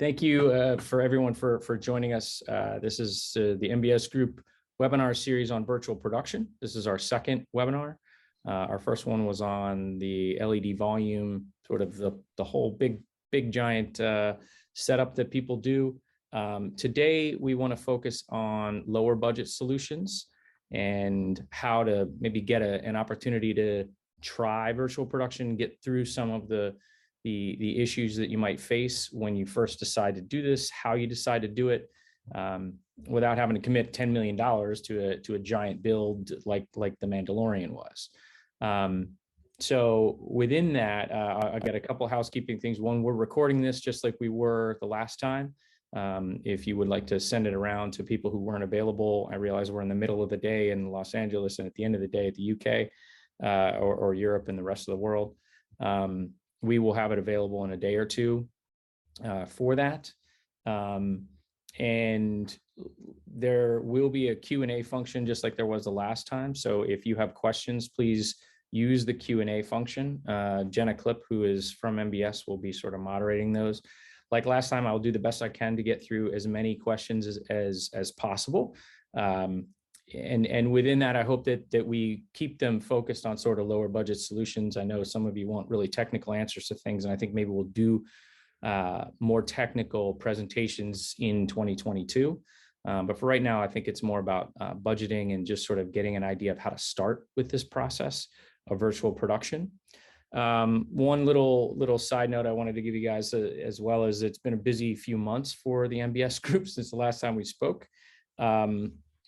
Thank you for everyone for joining us. This is the MBS Group webinar series on virtual production. This is our second webinar. Our first one was on the LED volume, sort of the whole big giant setup that people do. Today, we want to focus on lower budget solutions and how to maybe get an opportunity to try virtual production, get through some of the issues that you might face when you first decide to do this, how you decide to do it, without having to commit $10 million to a giant build like the Mandalorian was. So within that, I've got a couple housekeeping things. One, we're recording this just like we were the last time. If you would like to send it around to people who weren't available, I realize we're in the middle of the day in Los Angeles and at the end of the day at the UK or Europe and the rest of the world. We will have it available in a day or two for that. And there will be a Q&A function just like there was the last time. So if you have questions, please use the Q&A function. Jenna Clip, who is from MBS, will be sort of moderating those. Like last time, I'll do the best I can to get through as many questions as possible. And within that, I hope that we keep them focused on sort of lower budget solutions. I know some of you want really technical answers to things, and I think maybe we'll do more technical presentations in 2022. But for right now, I think it's more about budgeting and just sort of getting an idea of how to start with this process of virtual production. One little side note I wanted to give you guys, as well as it's been a busy few months for the MBS Group since the last time we spoke.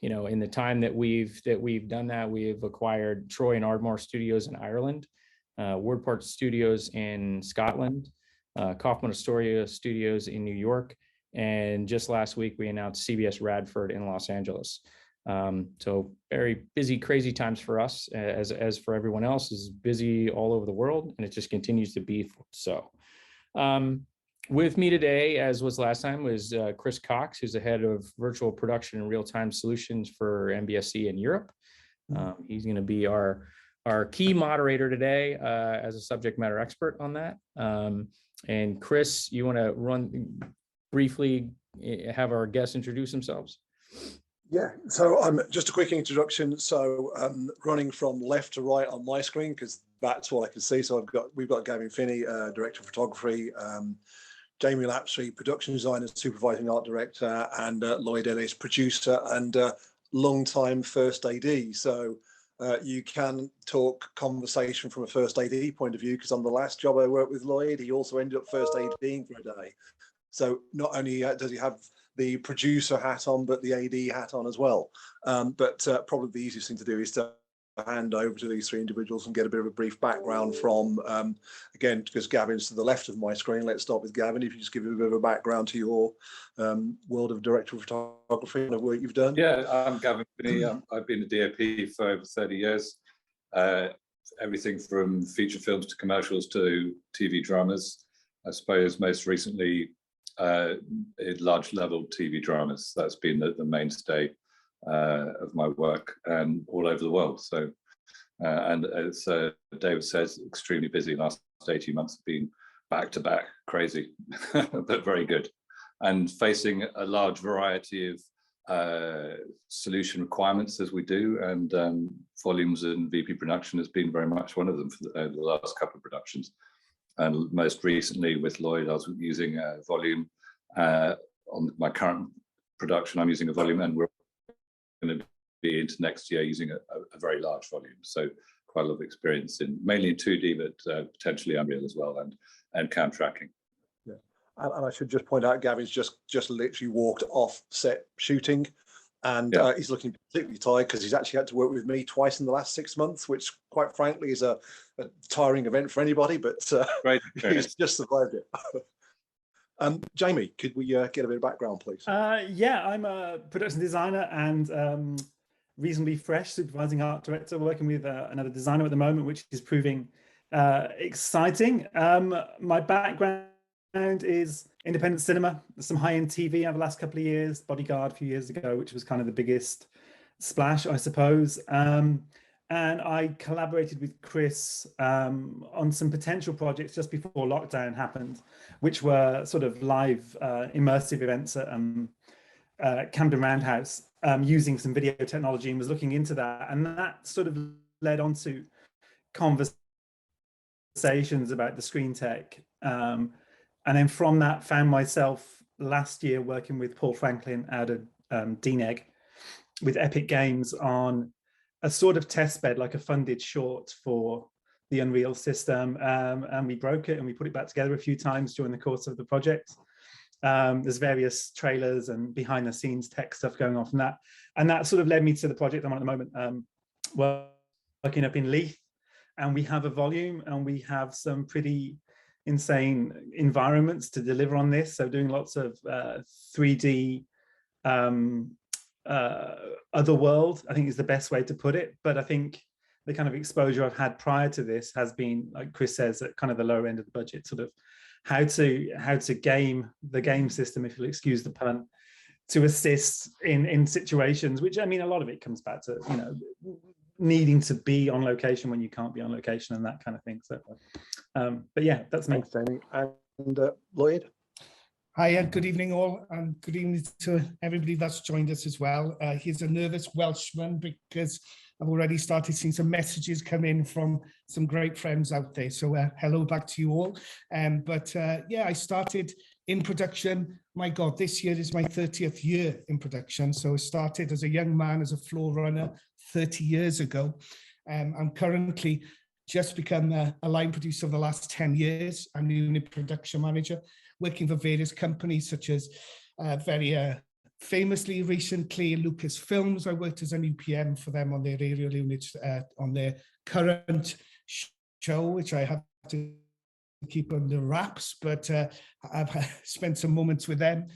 You know, in the time that we've done that, we've acquired Troy and Ardmore Studios in Ireland, Wordpart Studios in Scotland, Kaufman Astoria Studios in New York, and just last week we announced CBS Radford in Los Angeles. So very busy, crazy times for us, as for everyone else is busy all over the world, and it just continues to be so. With me today, as was last time, was Chris Cox, who's the head of virtual production and real-time solutions for MBSC in Europe. He's going to be our key moderator today as a subject matter expert on that. And Chris, you want to run briefly, have our guests introduce themselves? Yeah, so just a quick introduction. So running from left to right on my screen, because that's what I can see. So we've got Gavin Finney, director of photography, Jamie Lapsley, production designer, supervising art director, and Lloyd, Elis, producer and long-time first AD. So you can talk conversation from a first AD point of view, because on the last job I worked with Lloyd, he also ended up first ADing for a day. So not only does he have the producer hat on, but the AD hat on as well. But probably the easiest thing to do is to hand over to these three individuals and get a bit of a brief background from, again, because Gavin's to the left of my screen. Let's start with Gavin. If you just give a bit of a background to your world of director of photography and the work you've done. Yeah, I'm Gavin Finney. I've been a DOP for over 30 years. Everything from feature films to commercials to TV dramas. I suppose most recently, large level TV dramas. That's been the mainstay of my work all over the world. So, and as David says, extremely busy. Last 18 months have been back to back, crazy, but very good. And facing a large variety of solution requirements as we do, and volumes and VP production has been very much one of them for the last couple of productions. And most recently with Lloyd, I was using a volume on my current production. I'm using a volume, and we're going to be into next year using a very large volume. So quite a lot of experience in mainly in 2D, but potentially Unreal as well, and cam tracking. Yeah, and I should just point out, Gavin's just literally walked off set shooting, and he's looking completely tired because he's actually had to work with me twice in the last 6 months, which quite frankly is a tiring event for anybody, but he's just survived it. Jamie, could we get a bit of background, please? Yeah, I'm a production designer and reasonably fresh supervising art director, working with another designer at the moment, which is proving exciting. My background is independent cinema, some high-end TV over the last couple of years, Bodyguard a few years ago, which was kind of the biggest splash, I suppose. and I collaborated with Chris on some potential projects just before lockdown happened, which were sort of live immersive events at Camden Roundhouse, using some video technology, and was looking into that. And that sort of led on to conversations about the screen tech. And then from that, found myself last year working with Paul Franklin out of DNEG with Epic Games on a sort of test bed, like a funded short for the Unreal system. And we broke it and we put it back together a few times during the course of the project. There's various trailers and behind the scenes tech stuff going on from that. And that sort of led me to the project I'm on at the moment, working up in Leith. And we have a volume and we have some pretty insane environments to deliver on this. So doing lots of 3D otherworld, I think is the best way to put it. But I think the kind of exposure I've had prior to this has been, like Chris says, at kind of the lower end of the budget, sort of how to game the game system, if you'll excuse the pun, to assist in situations, which, I mean, a lot of it comes back to, you know, needing to be on location when you can't be on location and that kind of thing. So, but yeah, that's me. Thanks, Danny. And Lloyd? Hi, good evening all, and good evening to everybody that's joined us as well. He's a nervous Welshman because I've already started seeing some messages come in from some great friends out there. So hello back to you all. Yeah, I started in production. My God, this year is my 30th year in production. So I started as a young man, as a floor runner 30 years ago. I'm currently just become a line producer for the last 10 years. I'm the unit production manager, working for various companies such as very famously recently Lucasfilms. I worked as an UPM for them on their aerial units on their current show, which I have to keep under wraps, but I've spent some moments with them.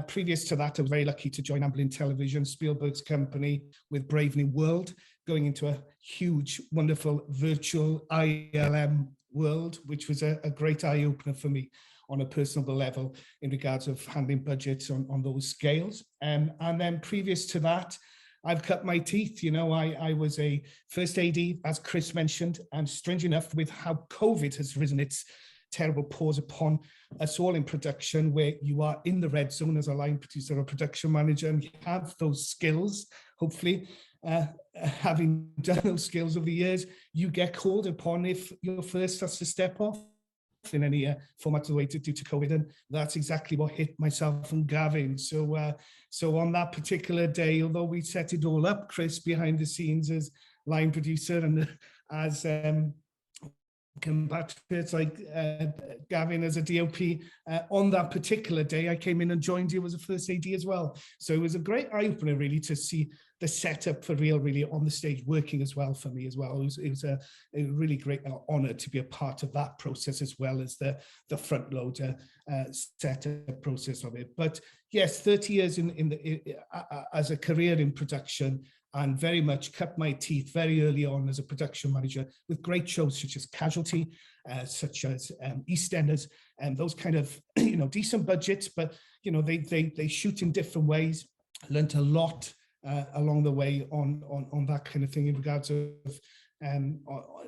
Previous to that, I was very lucky to join Amblin Television, Spielberg's company, with Brave New World, going into a huge, wonderful virtual ILM world, which was a great eye-opener for me on a personal level in regards of handling budgets on those scales. And then previous to that, I've cut my teeth. You know, I was a first AD, as Chris mentioned, and strange enough, with how COVID has risen its terrible paws upon us all in production, where you are in the red zone as a line producer or production manager, and you have those skills, hopefully, having done those skills over the years, you get called upon if you're first has to step off in any format related due to COVID, and that's exactly what hit myself and Gavin. So on that particular day, although we set it all up, Chris behind the scenes as line producer and as compatriots like Gavin as a DOP, on that particular day, I came in and joined you as a first AD as well. So it was a great eye-opener, really, to see the setup for real, really on the stage working as well for me as well. It was a really great honor to be a part of that process, as well as the front loader setup process of it. But yes, 30 years as a career in production, and very much cut my teeth very early on as a production manager with great shows such as Casualty, such as EastEnders, and those kind of, you know, decent budgets, but, you know, they shoot in different ways. I learned a lot along the way on that kind of thing in regards of,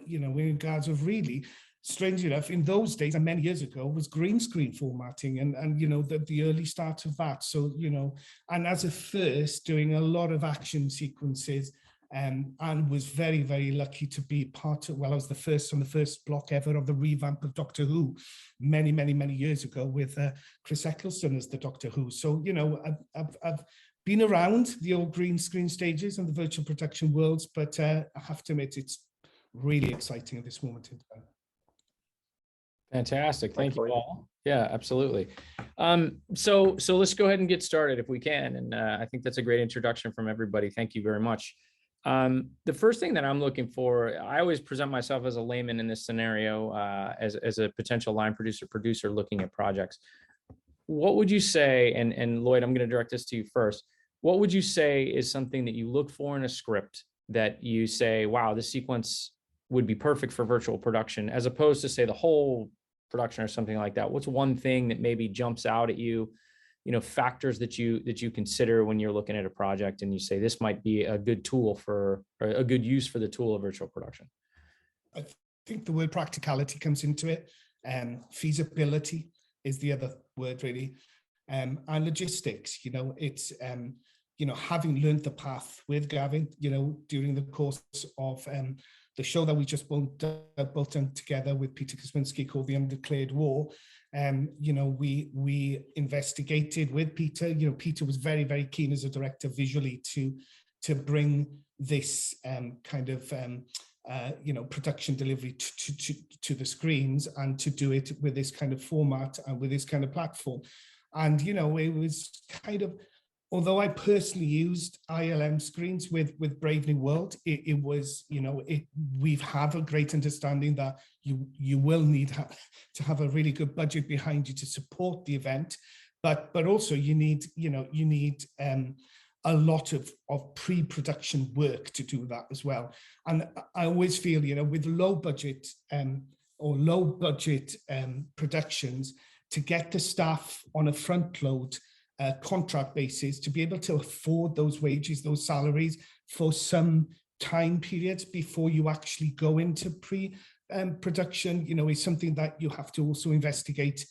you know, in regards of really, strange enough, in those days and many years ago, was green screen formatting and you know, the early start of that. So, you know, and as a first, doing a lot of action sequences, and was very, very lucky to be part of, well, I was the first on the first block ever of the revamp of Doctor Who many, many, many years ago with Chris Eccleston as the Doctor Who. So, you know, I've been around the old green screen stages and the virtual production worlds, but I have to admit, it's really exciting at this moment in time. Fantastic. Thank you all. Yeah, absolutely. So let's go ahead and get started if we can. And I think that's a great introduction from everybody. Thank you very much. The first thing that I'm looking for, I always present myself as a layman in this scenario, as a potential line producer looking at projects. What would you say, and Lloyd, I'm going to direct this to you first. What would you say is something that you look for in a script that you say, wow, this sequence would be perfect for virtual production, as opposed to, say, the whole production or something like that? What's one thing that maybe jumps out at you, factors that you consider when you're looking at a project and you say this might be a good tool or a good use for the tool of virtual production? I think the word practicality comes into it. Feasibility is the other word, really. And logistics, it's, having learned the path with Gavin, during the course of the show that we just both done together with Peter Kosminski called The Undeclared War. We investigated with Peter. Peter was very, very keen as a director visually to bring this production delivery to the screens, and to do it with this kind of format and with this kind of platform. And, it was kind of, although I personally used ILM screens with Brave New World, it was, we have a great understanding that you will need to have a really good budget behind you to support the event, but also you need a lot of pre-production work to do that as well. And I always feel, with low budget productions, to get the staff on a front load contract basis, to be able to afford those wages, those salaries for some time periods before you actually go into pre-production, is something that you have to also investigate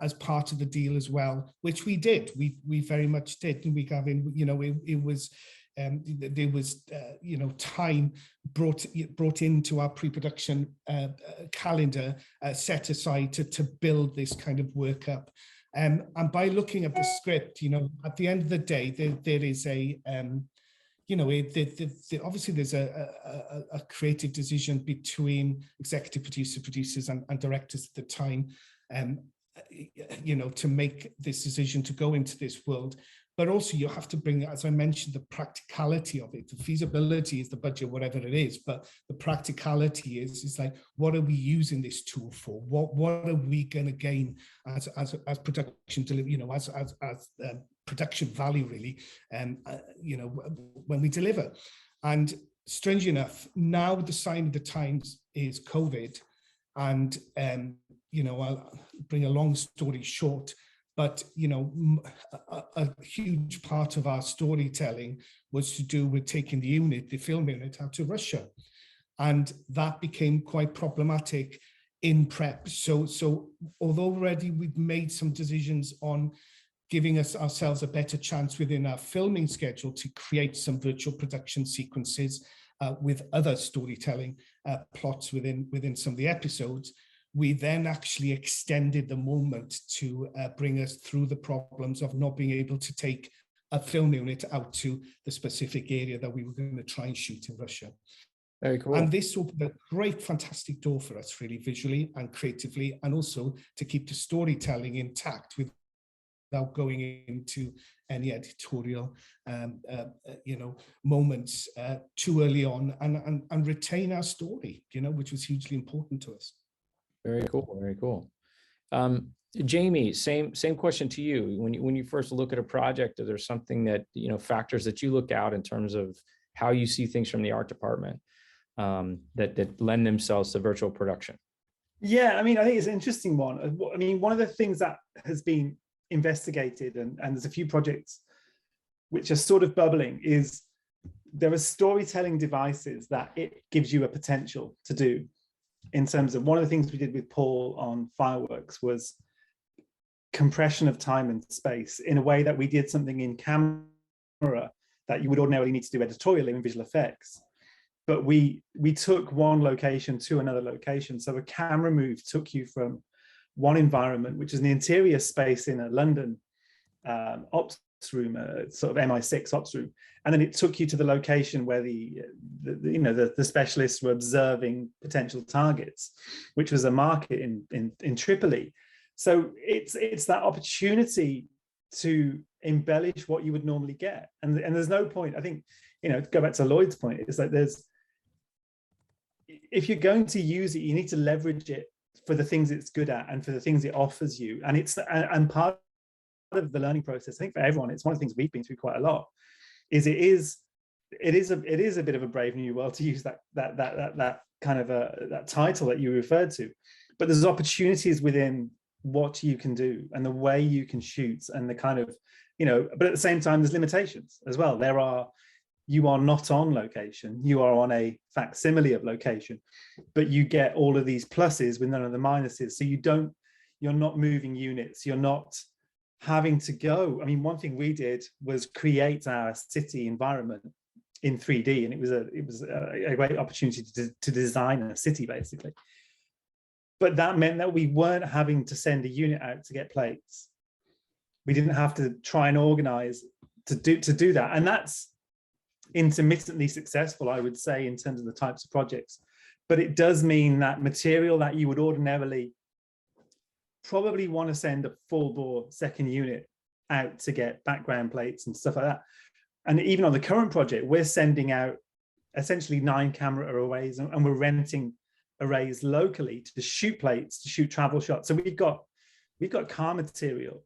as part of the deal as well, which we did. We very much did, didn't we, Gavin? It was there was time brought into our pre-production calendar, set aside to build this kind of work up. And by looking at the script, at the end of the day, there is a obviously there's a creative decision between executive producers and directors at the time, to make this decision to go into this world. But also you have to bring, as I mentioned, the practicality of it. The feasibility is the budget, whatever it is, but the practicality is like, what are we using this tool for? What are we going to gain as production delivery, as production value, really, when we deliver? And strangely enough, now the sign of the times is COVID, and I'll bring a long story short, but a huge part of our storytelling was to do with taking the film unit out to Russia, and that became quite problematic in prep. So although already we've made some decisions on giving ourselves a better chance within our filming schedule to create some virtual production sequences with other storytelling plots within some of the episodes, we then actually extended the moment to bring us through the problems of not being able to take a film unit out to the specific area that we were going to try and shoot in Russia. Very cool. And this opened a great, fantastic door for us, really, visually and creatively, and also to keep the storytelling intact without going into any editorial moments too early on, and retain our story, which was hugely important to us. Very cool. Very cool. Jamie, same question to you. When you first look at a project, is there something that, factors that you look out in terms of how you see things from the art department that lend themselves to virtual production? Yeah, I think it's an interesting one. One of the things that has been investigated, and there's a few projects which are sort of bubbling, is there are storytelling devices that it gives you a potential to do. In terms of, one of the things we did with Paul on Fireworks was compression of time and space in a way that we did something in camera that you would ordinarily need to do editorially in visual effects. But we took one location to another location. So a camera move took you from one environment, which is an interior space in a London ops room, sort of MI6 ops room, and then it took you to the location where the specialists were observing potential targets, which was a market in Tripoli. So it's that opportunity to embellish what you would normally get, and there's no point, I think, to go back to Lloyd's point, it's like if you're going to use it, you need to leverage it for the things it's good at and for the things it offers you. And part of the learning process, I think for everyone, it's one of the things we've been through quite a lot, is it is a bit of a brave new world, to use that kind of that title that you referred to. But there's opportunities within what you can do and the way you can shoot and the kind of, but at the same time, there's limitations as well. You are not on location, you are on a facsimile of location, but you get all of these pluses with none of the minuses. So you're not moving units, you're not having to go. I mean, one thing we did was create our city environment in 3D, and it was a great opportunity to design a city, basically. But that meant that we weren't having to send a unit out to get plates. We didn't have to try and organize to do that. And that's intermittently successful, I would say, in terms of the types of projects. But it does mean that material that you would ordinarily probably want to send a full bore second unit out to get background plates and stuff like that. And even on the current project, we're sending out essentially 9 camera arrays, and we're renting arrays locally to shoot plates, to shoot travel shots. So we've got car material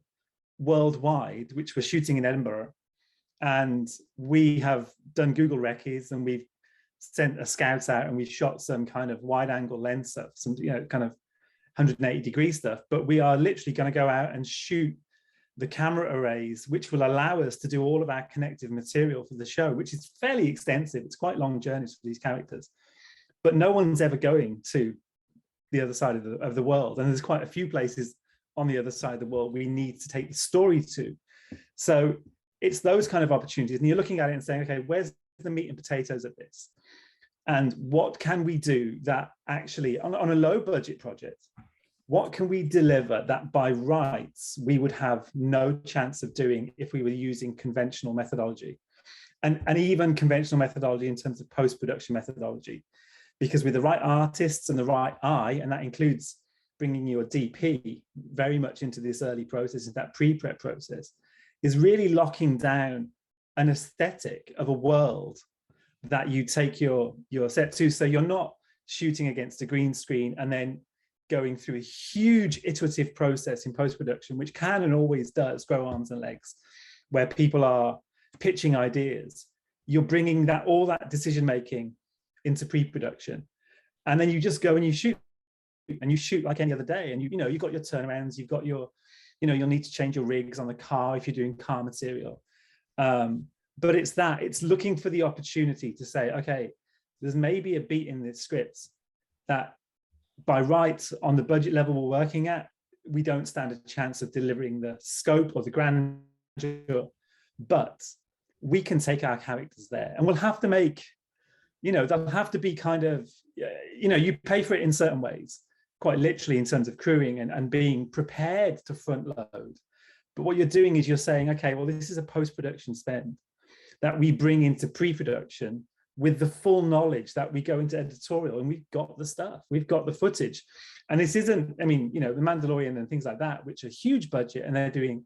worldwide, which we're shooting in Edinburgh. And we have done Google Recce's, and we've sent a scouts out, and we've shot some kind of wide angle lens stuff, some kind of 180 degree stuff. But we are literally going to go out and shoot the camera arrays, which will allow us to do all of our connective material for the show, which is fairly extensive. It's quite long journeys for these characters, but no one's ever going to the other side of the world. And there's quite a few places on the other side of the world we need to take the story to. So it's those kind of opportunities. And you're looking at it and saying, okay, where's the meat and potatoes of this? And what can we do that actually, on a low budget project, what can we deliver that by rights we would have no chance of doing if we were using conventional methodology? And even conventional methodology in terms of post-production methodology. Because with the right artists and the right eye, and that includes bringing your DP very much into this early process, into that pre-prep process, is really locking down an aesthetic of a world that you take your set to. So you're not shooting against a green screen and then going through a huge iterative process in post-production, which can and always does grow arms and legs, where people are pitching ideas. You're bringing all that decision-making into pre-production. And then you just go and you shoot like any other day. And you've got your turnarounds, you've got your, you'll need to change your rigs on the car if you're doing car material. But it's looking for the opportunity to say, okay, there's maybe a beat in this script that by rights on the budget level we're working at, we don't stand a chance of delivering the scope or the grandeur, but we can take our characters there, and we'll have to make, they'll have to be kind of, you pay for it in certain ways, quite literally in terms of crewing and being prepared to front load. But what you're doing is you're saying, okay, well, this is a post-production spend that we bring into pre-production with the full knowledge that we go into editorial, and we've got the stuff, we've got the footage. And this isn't, the Mandalorian and things like that, which are huge budget, and they're doing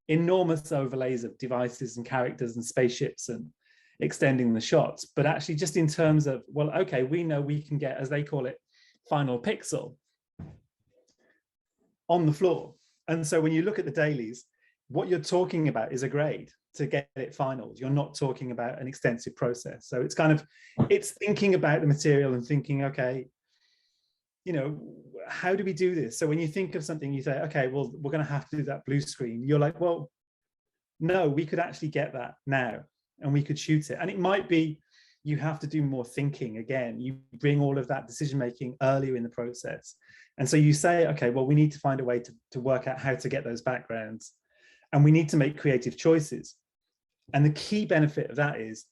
enormous overlays of devices and characters and spaceships and extending the shots. But actually just in terms of, well, okay, we know we can get, as they call it, final pixel on the floor. And so when you look at the dailies, what you're talking about is a grade to get it finals. You're not talking about an extensive process. So it's thinking about the material and thinking, okay, how do we do this? So when you think of something, you say, okay, well, we're going to have to do that blue screen. You're like, well, no, we could actually get that now and we could shoot it. And it might be you have to do more thinking again. You bring all of that decision-making earlier in the process. And so you say, okay, well, we need to find a way to work out how to get those backgrounds. And we need to make creative choices. And the key benefit of that is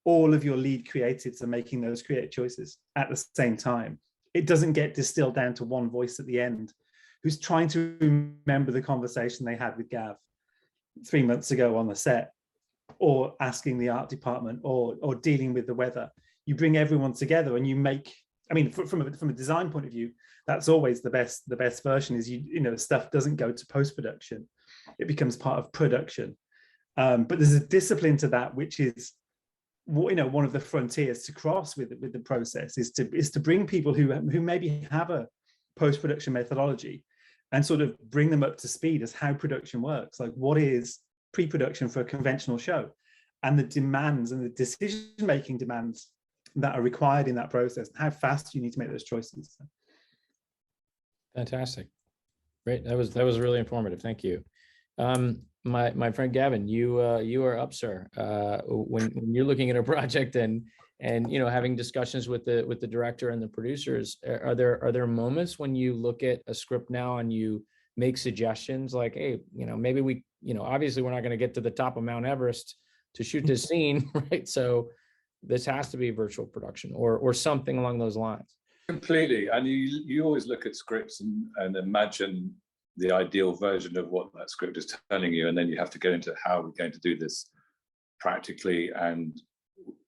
all of your lead creatives are making those creative choices at the same time. It doesn't get distilled down to one voice at the end who's trying to remember the conversation they had with Gav 3 months ago on the set, or asking the art department, or dealing with the weather. You bring everyone together and you make, from a design point of view, that's always the best version is, stuff doesn't go to post-production. It becomes part of production. But there's a discipline to that, which is, one of the frontiers to cross with the process is to bring people who maybe have a post-production methodology and sort of bring them up to speed as how production works. Like, what is pre-production for a conventional show, and the demands and the decision-making demands that are required in that process, how fast you need to make those choices. Fantastic. Great. That was really informative. Thank you. My friend Gavin, you are up, sir. When you're looking at a project and having discussions with the director and the producers, are there moments when you look at a script now and you make suggestions like, hey, maybe we, obviously we're not going to get to the top of Mount Everest to shoot this scene, right? So this has to be virtual production or something along those lines. Completely. And you always look at scripts and imagine the ideal version of what that script is telling you, and then you have to get into how we're going to do this practically and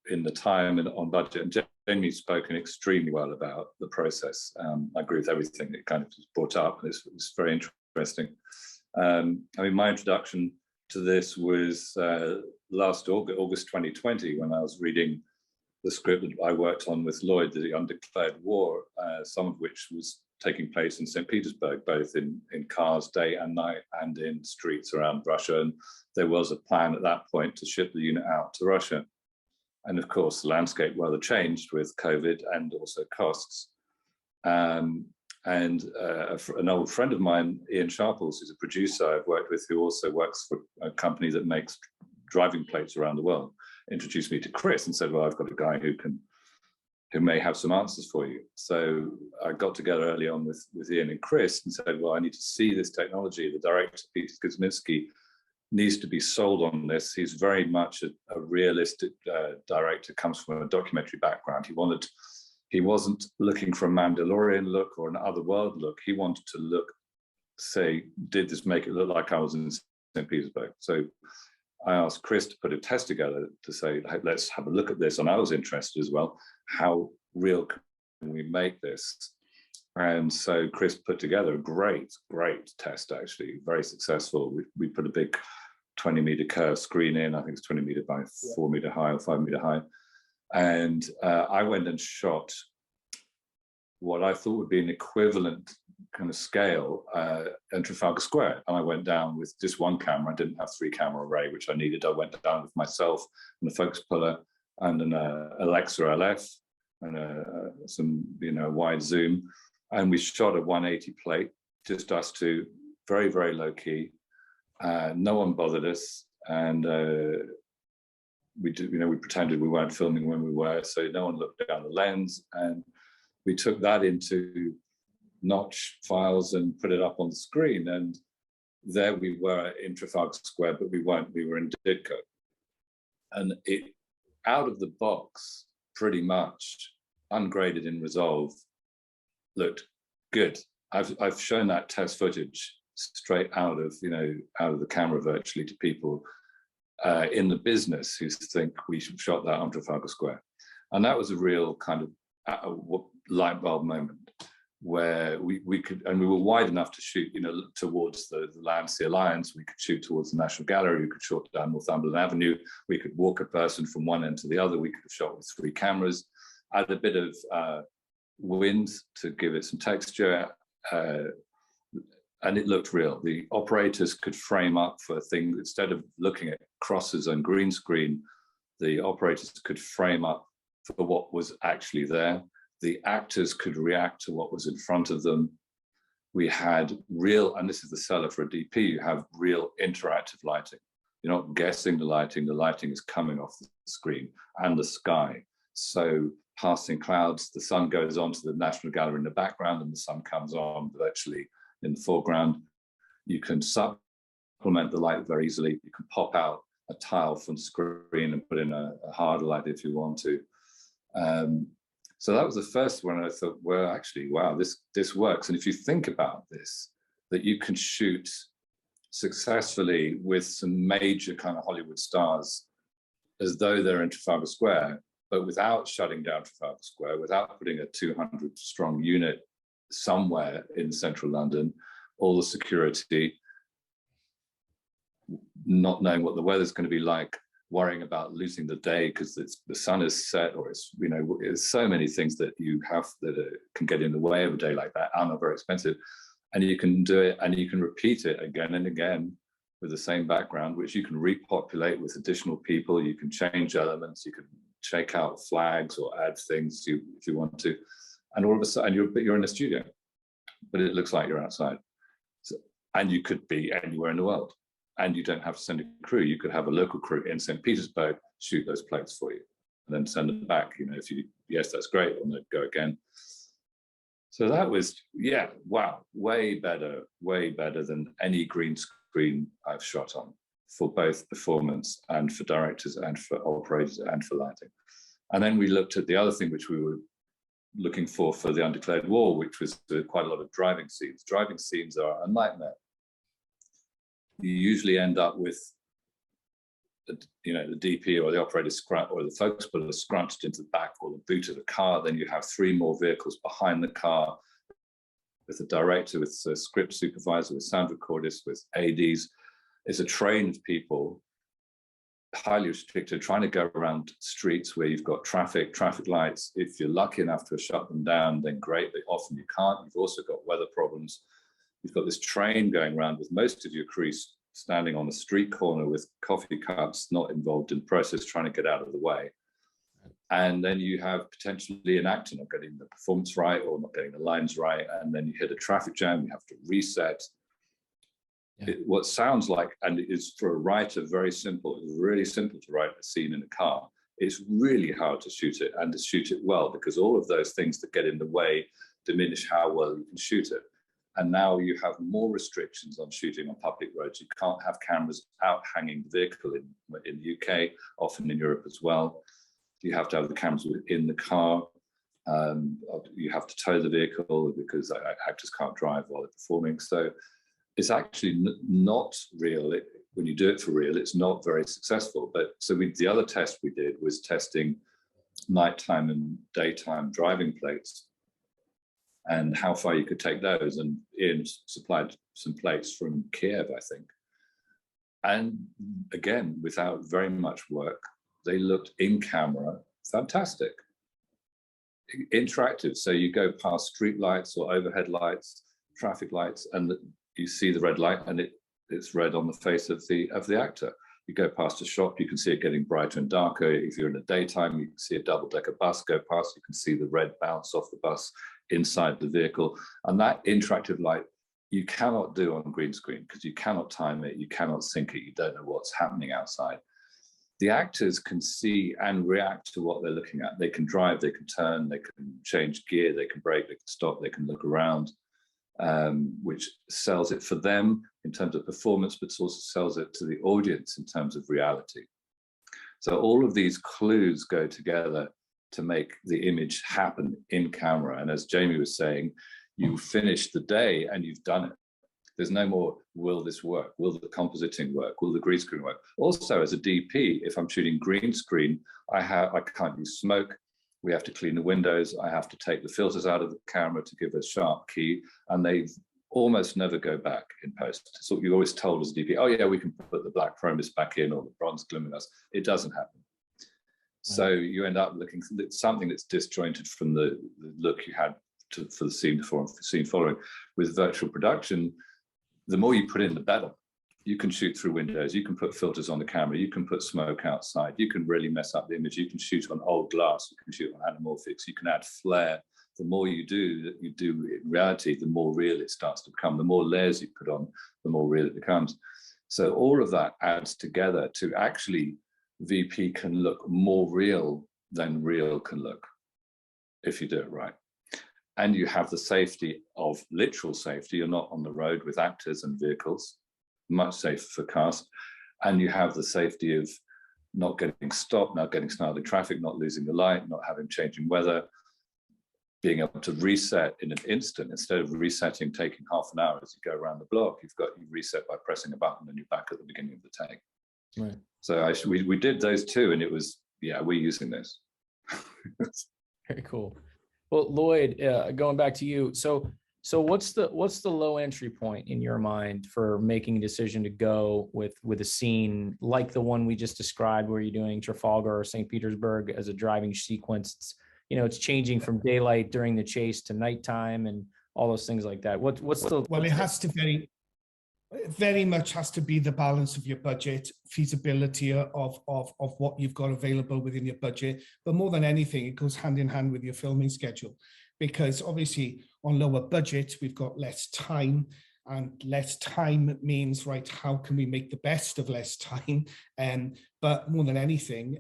in the time and on budget. And Jamie's spoken extremely well about the process. I agree with everything that kind of was brought up, and it's very interesting. My introduction to this was last August 2020, when I was reading the script that I worked on with Lloyd, the Undeclared War, some of which was taking place in St. Petersburg, both in cars day and night and in streets around Russia. And there was a plan at that point to ship the unit out to Russia. And of course, the landscape rather changed with COVID and also costs. An old friend of mine, Ian Sharples, who's a producer I've worked with, who also works for a company that makes driving plates around the world, introduced me to Chris and said, well, I've got a guy who may have some answers for you. So I got together early on with Ian and Chris and said, well, I need to see this technology. The director, Peter Kuzminski, needs to be sold on this. He's very much a realistic director, comes from a documentary background. He wasn't looking for a Mandalorian look or an otherworld look. He wanted to look, say, did this make it look like I was in St. Petersburg? So I asked Chris to put a test together to say, hey, let's have a look at this. And I was interested as well. How real can we make this? And so Chris put together a great test, actually, very successful. We put a big 20-meter curved screen in. I think it's 20 meter by 4 meter high or 5 meter high. And I went and shot what I thought would be an equivalent kind of scale in Trafalgar Square. And I went down with just one camera. I didn't have 3-camera array, which I needed. I went down with myself and a focus puller and an Alexa LF and some wide zoom. And we shot a 180 plate, just us two, very, very low key. No one bothered us. And we pretended we weren't filming when we were, so no one looked down the lens. And we took that into notch files and put it up on the screen. And there we were in Trafalgar Square, but we weren't, we were in Ditko. And it, out of the box, pretty much ungraded in Resolve, looked good. I've shown that test footage straight out of the camera virtually to people in the business who think we should shot that on Trafalgar Square. And that was a real kind of light bulb moment where we could, and we were wide enough to shoot, towards the Land-Sea Alliance. We could shoot towards the National Gallery. We could shoot down Northumberland Avenue. We could walk a person from one end to the other. We could have shot with 3 cameras. Add a bit of wind to give it some texture. And it looked real. The operators could frame up for things, instead of looking at crosses and green screen, the operators could frame up for what was actually there. The actors could react to what was in front of them. We had real, and this is the seller for a DP, you have real interactive lighting. You're not guessing the lighting is coming off the screen and the sky. So passing clouds, the sun goes on to the National Gallery in the background and the sun comes on virtually in the foreground. You can supplement the light very easily. You can pop out a tile from the screen and put in a harder light if you want to. So that was the first one. I thought, well, actually, wow, this works. And if you think about this, that you can shoot successfully with some major kind of Hollywood stars as though they're in Trafalgar Square, but without shutting down Trafalgar Square, without putting a 200-strong unit somewhere in central London, all the security, not knowing what the weather's going to be like, worrying about losing the day because the sun is set, or it's so many things that you have that can get in the way of a day like that and are very expensive. And you can do it and you can repeat it again and again with the same background, which you can repopulate with additional people. You can change elements, you can check out flags or add things if you want to. And all of a sudden you're in a studio, but it looks like you're outside. So And you could be anywhere in the world. And you don't have to send a crew. You could have a local crew in St. Petersburg shoot those plates for you and then send them back. You know, if you, yes, that's great, and then go again. So that was, yeah, wow, way better than any green screen I've shot on, for both performance and for directors and for operators and for lighting. And then we looked at the other thing which we were looking for the undeclared war, which was quite a lot of driving scenes. Driving scenes are a nightmare. You usually end up with, you know, the DP or the operator or the focus puller scrunched into the back or the boot of the car. Then you have 3 more vehicles behind the car with a director, with a script supervisor, with sound recordists, with ADs. It's a train of people, highly restricted, trying to go around streets where you've got traffic lights. If you're lucky enough to shut them down, then great, but often you can't. You've also got weather problems. You've got this train going around with most of your crew standing on a street corner with coffee cups, not involved in the process, trying to get out of the way. And then you have potentially an actor not getting the performance right or not getting the lines right. And then you hit a traffic jam, you have to reset. Yeah. What sounds like, and it is for a writer very simple, it's really simple to write a scene in a car. It's really hard to shoot it and to shoot it well, because all of those things that get in the way diminish how well you can shoot it. And now you have more restrictions on shooting on public roads. You can't have cameras out hanging the vehicle in the UK, often in Europe as well. You have to have the cameras in the car. You have to tow the vehicle because actors can't drive while they're performing. So it's actually not real. When you do it for real, it's not very successful. But so the other test we did was testing nighttime and daytime driving plates, and how far you could take those. And Ian supplied some plates from Kiev, I think. And again, without very much work, they looked in camera fantastic. Interactive, so you go past street lights or overhead lights, traffic lights, and you see the red light, and it's red on the face of the actor. You go past a shop, you can see it getting brighter and darker. If you're in the daytime, you can see a double-decker bus go past, you can see the red bounce off the bus inside the vehicle. And that interactive light you cannot do on green screen, because you cannot time it, you cannot sync it, you don't know what's happening outside. The actors can see and react to what they're looking at. They can drive, they can turn, they can change gear, they can brake, they can stop, they can look around, which sells it for them in terms of performance, but also sells it to the audience in terms of reality. So all of these clues go together to make the image happen in camera. And as Jamie was saying, you finish the day and you've done it. There's no more, will this work? Will the compositing work? Will the green screen work? Also, as a DP, if I'm shooting green screen, I can't use smoke. We have to clean the windows. I have to take the filters out of the camera to give a sharp key, and they almost never go back in post. So you always told as a DP, oh yeah, we can put the black chromis back in or the bronze luminous. It doesn't happen. So you end up looking at something that's disjointed from the look you had for the scene before and the scene following. With virtual production, the more you put in, the better. You can shoot through windows, you can put filters on the camera, you can put smoke outside, you can really mess up the image, you can shoot on old glass, you can shoot on anamorphics, you can add flare. The more you do in reality, the more real it starts to become. The more layers you put on, the more real it becomes. So all of that adds together to actually VP can look more real than real can look, if you do it right. And you have the safety of literal safety. You're not on the road with actors and vehicles, much safer for cast. And you have the safety of not getting stopped, not getting snarled in traffic, not losing the light, not having changing weather, being able to reset in an instant instead of resetting, taking half an hour as you go around the block. You reset by pressing a button and you're back at the beginning of the take. Right. So we did those two, and it was, yeah, we're using this. Very cool. Well, Lloyd, going back to you, so what's the low entry point in your mind for making a decision to go with a scene like the one we just described, where you're doing Trafalgar or St. Petersburg as a driving sequence? It's changing from daylight during the chase to nighttime and all those things like that. Well, it has to very much has to be the balance of your budget, feasibility of what you've got available within your budget. But more than anything, it goes hand in hand with your filming schedule, because obviously on lower budget, we've got less time. and less time means, right, how can we make the best of less time? But more than anything,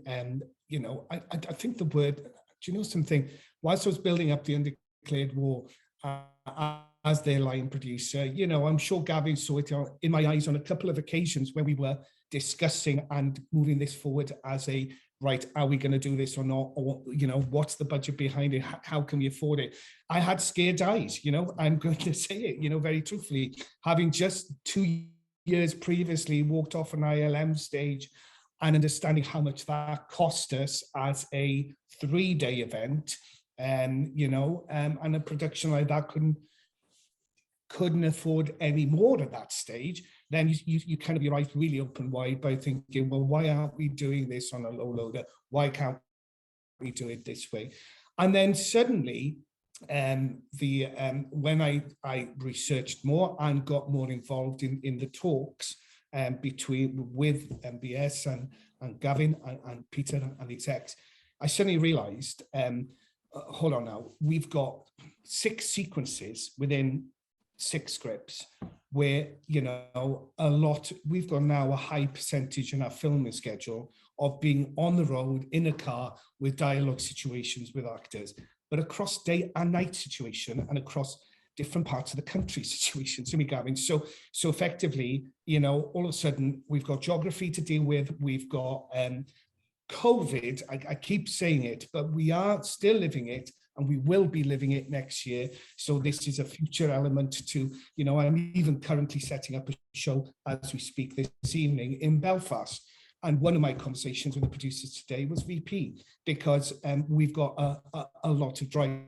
you know, I think the word, do you know something? Whilst I was building up the Undeclared War as their line producer, you know, I'm sure Gavin saw it in my eyes on a couple of occasions when we were discussing and moving this forward as a, right, are we going to do this or not? Or, you know, what's the budget behind it? How can we afford it? I had scared eyes, you know, I'm going to say it, you know, very truthfully, having just 2 years previously walked off an ILM stage and understanding how much that cost us as a 3-day event, you know, and a production like that couldn't afford any more at that stage, then you kind of, your eyes really open wide by thinking, well, why aren't we doing this on a low loader? Why can't we do it this way? And then suddenly, when I researched more and got more involved in the talks with MBS and Gavin and Peter and the execs, I suddenly realized, hold on now, we've got 6 sequences within 6 scripts where, you know, we've got now a high percentage in our filming schedule of being on the road in a car with dialogue situations with actors, but across day and night situation and across different parts of the country situations. Gavin. So effectively, you know, all of a sudden we've got geography to deal with, we've got COVID, I keep saying it, but we are still living it, and we will be living it next year. So this is a future element to, you know, I'm even currently setting up a show as we speak this evening in Belfast. And one of my conversations with the producers today was VP, because we've got a lot of driving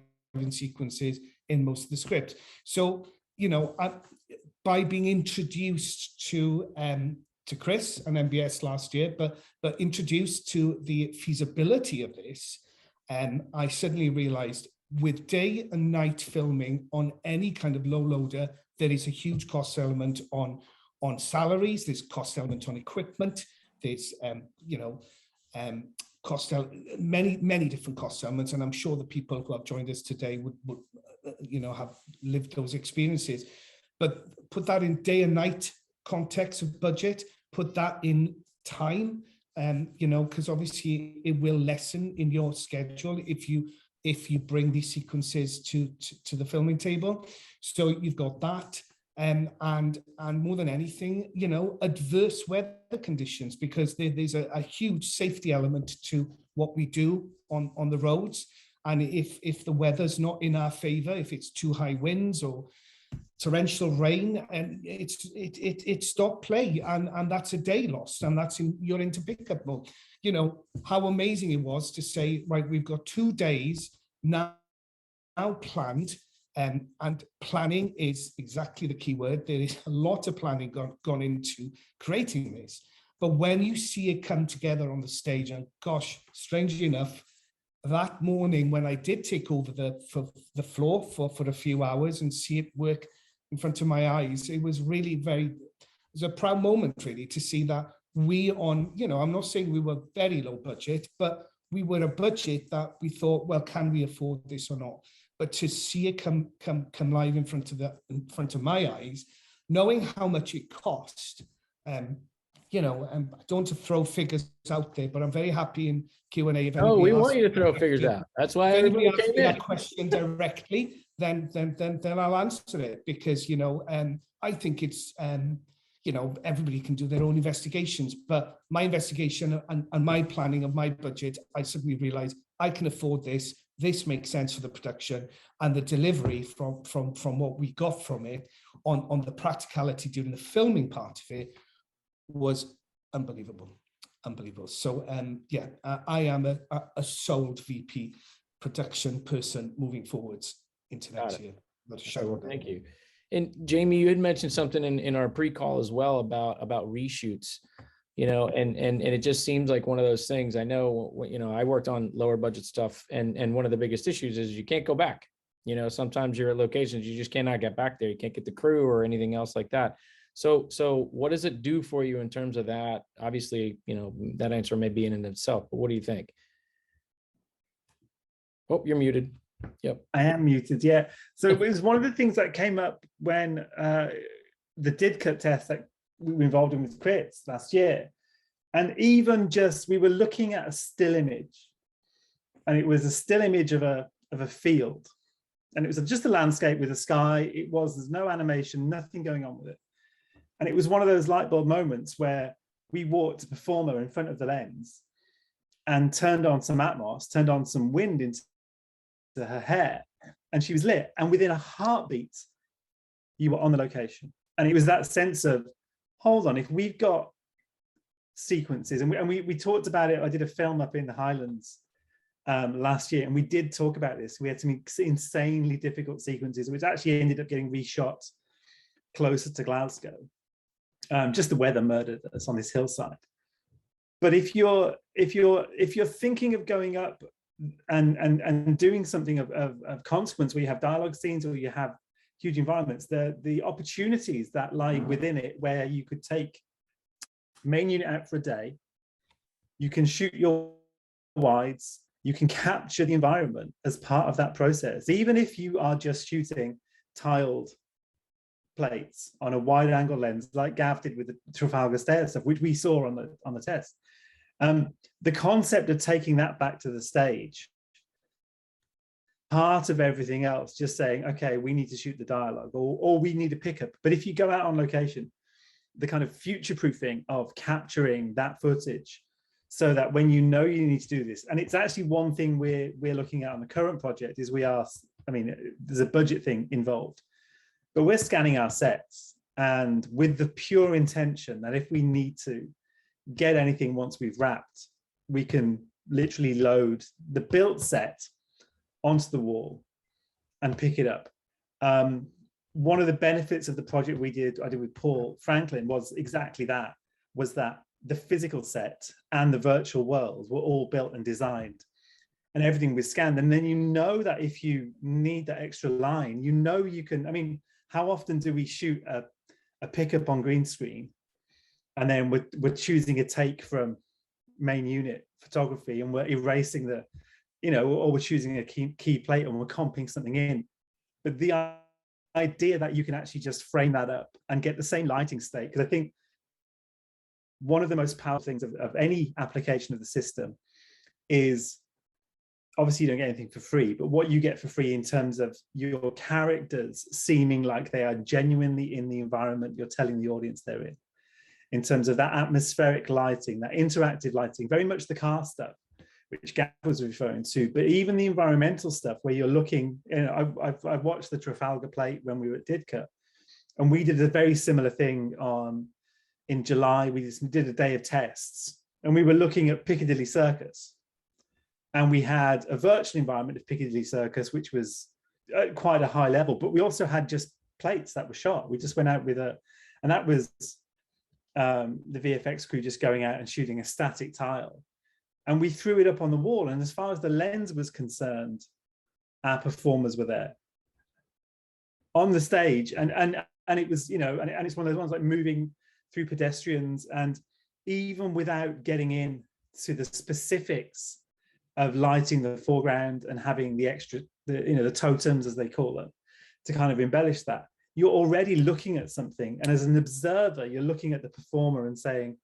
sequences in most of the script. So, you know, by being introduced to Chris and MBS last year, but introduced to the feasibility of this, I suddenly realized with day and night filming on any kind of low loader, there is a huge cost element on salaries, there's cost element on equipment, there's you know, many different cost elements, and I'm sure the people who have joined us today would you know, have lived those experiences. But put that in day and night context of budget, put that in time, you know, because obviously it will lessen in your schedule if you bring these sequences to the filming table. So you've got that, and more than anything, you know, adverse weather conditions, because there's a huge safety element to what we do on the roads. And if the weather's not in our favor, if it's too high winds or torrential rain, and it's stop play, and that's a day lost, and you're into pickup mode. You know how amazing it was to say, right, we've got 2 days now planned, and planning is exactly the key word. There is a lot of planning gone into creating this, but when you see it come together on the stage, and gosh, strangely enough, that morning when I did take over the floor for a few hours and see it work in front of my eyes, it was really it was a proud moment, really, to see that you know, I'm not saying we were very low budget, but we were a budget that we thought, well, can we afford this or not? But to see it come live in front of my eyes, knowing how much it cost, you know, I don't want to throw figures out there, but I'm very happy in Q&A. Oh, we want you to throw figures out. That's why everybody came in. That question directly, then I'll answer it, because, you know, I think it's, you know, everybody can do their own investigations, but my investigation and my planning of my budget, I suddenly realized I can afford this. This makes sense for the production, and the delivery from what we got from it on the practicality during the filming part of it was unbelievable. So yeah, I am a sold VP production person moving forwards into next year. Well, thank you. And Jamie, you had mentioned something in our pre-call as well about reshoots, you know, and it just seems like one of those things. I know, you know, I worked on lower budget stuff, and one of the biggest issues is you can't go back. You know, sometimes you're at locations, you just cannot get back there. You can't get the crew or anything else like that. So what does it do for you in terms of that? Obviously, you know, that answer may be in and of itself, but what do you think? Oh, you're muted. Yep. I am muted, yeah. So it was one of the things that came up when the did cut test that we were involved in with crits last year. And even just, we were looking at a still image, and it was a still image of a field. And it was just a landscape with a sky. There's no animation, nothing going on with it. And it was one of those light bulb moments where we walked a performer in front of the lens and turned on some Atmos, turned on some wind into her hair, and she was lit. And within a heartbeat, you were on the location. And it was that sense of, hold on, if we've got sequences, and we talked about it. I did a film up in the Highlands last year, and we did talk about this. We had some insanely difficult sequences, which actually ended up getting reshot closer to Glasgow. Just the weather murdered us on this hillside. But if you're thinking of going up and doing something of consequence, where you have dialogue scenes or you have huge environments, the opportunities that lie within it, where you could take main unit out for a day, you can shoot your wides, you can capture the environment as part of that process, even if you are just shooting tiled plates on a wide angle lens, like Gav did with the Trafalgar stair stuff, which we saw on the test. The concept of taking that back to the stage, part of everything else, just saying, okay, we need to shoot the dialogue, or we need a pickup. But if you go out on location, the kind of future-proofing of capturing that footage, so that when you know you need to do this, and it's actually one thing we're looking at on the current project, is there's a budget thing involved, but we're scanning our sets, and with the pure intention that if we need to get anything once we've wrapped, we can literally load the built set onto the wall and pick it up. One of the benefits of the project I did with Paul Franklin was exactly that, was that the physical set and the virtual world were all built and designed, and everything was scanned. And then you know that if you need that extra line, you know you can, how often do we shoot a pickup on green screen, and then we're choosing a take from main unit photography, and we're erasing or we're choosing a key plate and we're comping something in. But the idea that you can actually just frame that up and get the same lighting state, because I think one of the most powerful things of any application of the system is, obviously you don't get anything for free, but what you get for free in terms of your characters seeming like they are genuinely in the environment you're telling the audience they're in terms of that atmospheric lighting, that interactive lighting, very much the car stuff, which Gavin was referring to, but even the environmental stuff where you're looking, I've watched the Trafalgar plate when we were at Didcot, and we did a very similar thing in July. We did a day of tests, and we were looking at Piccadilly Circus, and we had a virtual environment of Piccadilly Circus, which was at quite a high level, but we also had just plates that were shot. We just went out with and that was the VFX crew just going out and shooting a static tile. And we threw it up on the wall. And as far as the lens was concerned, our performers were there on the stage. And it was, and it's one of those ones like moving through pedestrians. And even without getting in to the specifics of lighting the foreground and having the extra, the totems, as they call them, to kind of embellish that, you're already looking at something. And as an observer, you're looking at the performer and saying,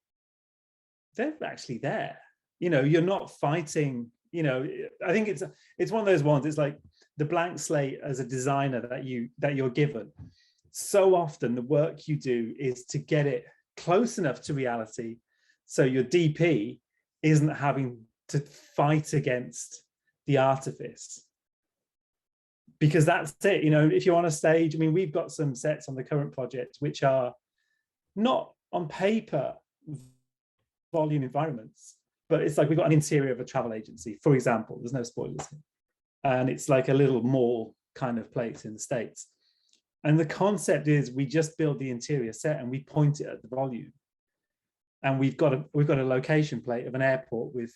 they're actually there. You're not fighting, I think it's one of those ones, it's like the blank slate as a designer that you're given. So often the work you do is to get it close enough to reality so your DP isn't having to fight against the artifice. Because that's it, if you're on a stage, we've got some sets on the current project which are not on paper volume environments, but it's like we've got an interior of a travel agency, for example. There's no spoilers here. And it's like a little mall kind of place in the States. And the concept is we just build the interior set and we point it at the volume. And we've got a location plate of an airport with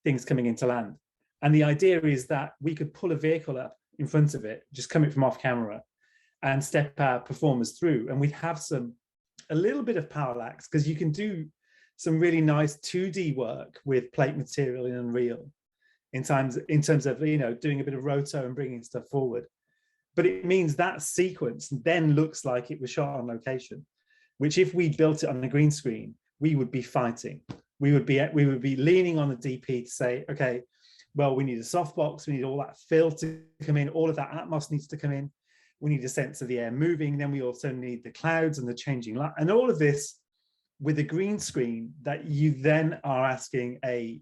things coming into land. And the idea is that we could pull a vehicle up in front of it, just coming from off camera, and step our performers through. And we'd have a little bit of parallax, because you can do some really nice 2D work with plate material in Unreal in terms of doing a bit of roto and bringing stuff forward. but it means that sequence then looks like it was shot on location, which if we built it on a green screen, we would be fighting. We would be leaning on the DP to say, okay, well, we need a softbox, we need all that fill to come in, all of that atmos needs to come in. We need a sense of the air moving. Then we also need the clouds and the changing light, and all of this with a green screen that you then are asking a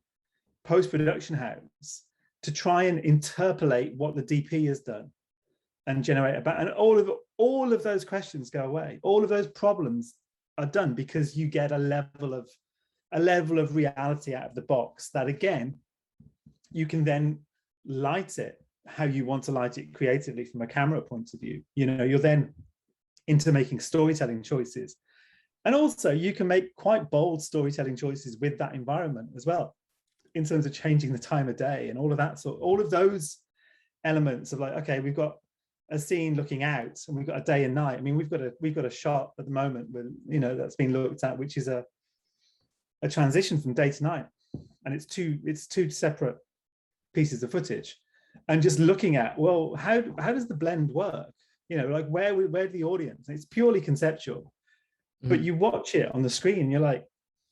post-production house to try and interpolate what the DP has done and generate about, and all of those questions go away. All of those problems are done because you get a level of reality out of the box that, again, you can then light it how you want to light it creatively from a camera point of view. You know, you're then into making storytelling choices. And also you can make quite bold storytelling choices with that environment as well, in terms of changing the time of day and all of that. So all of those elements of like, okay, we've got a scene looking out and we've got a day and night. I mean, we've got a shot at the moment with, you know, that's been looked at, which is a transition from day to night. And it's two separate pieces of footage. And just looking at, well, how does the blend work? You know, like where the audience, it's purely conceptual, but you watch it on the screen and you're like,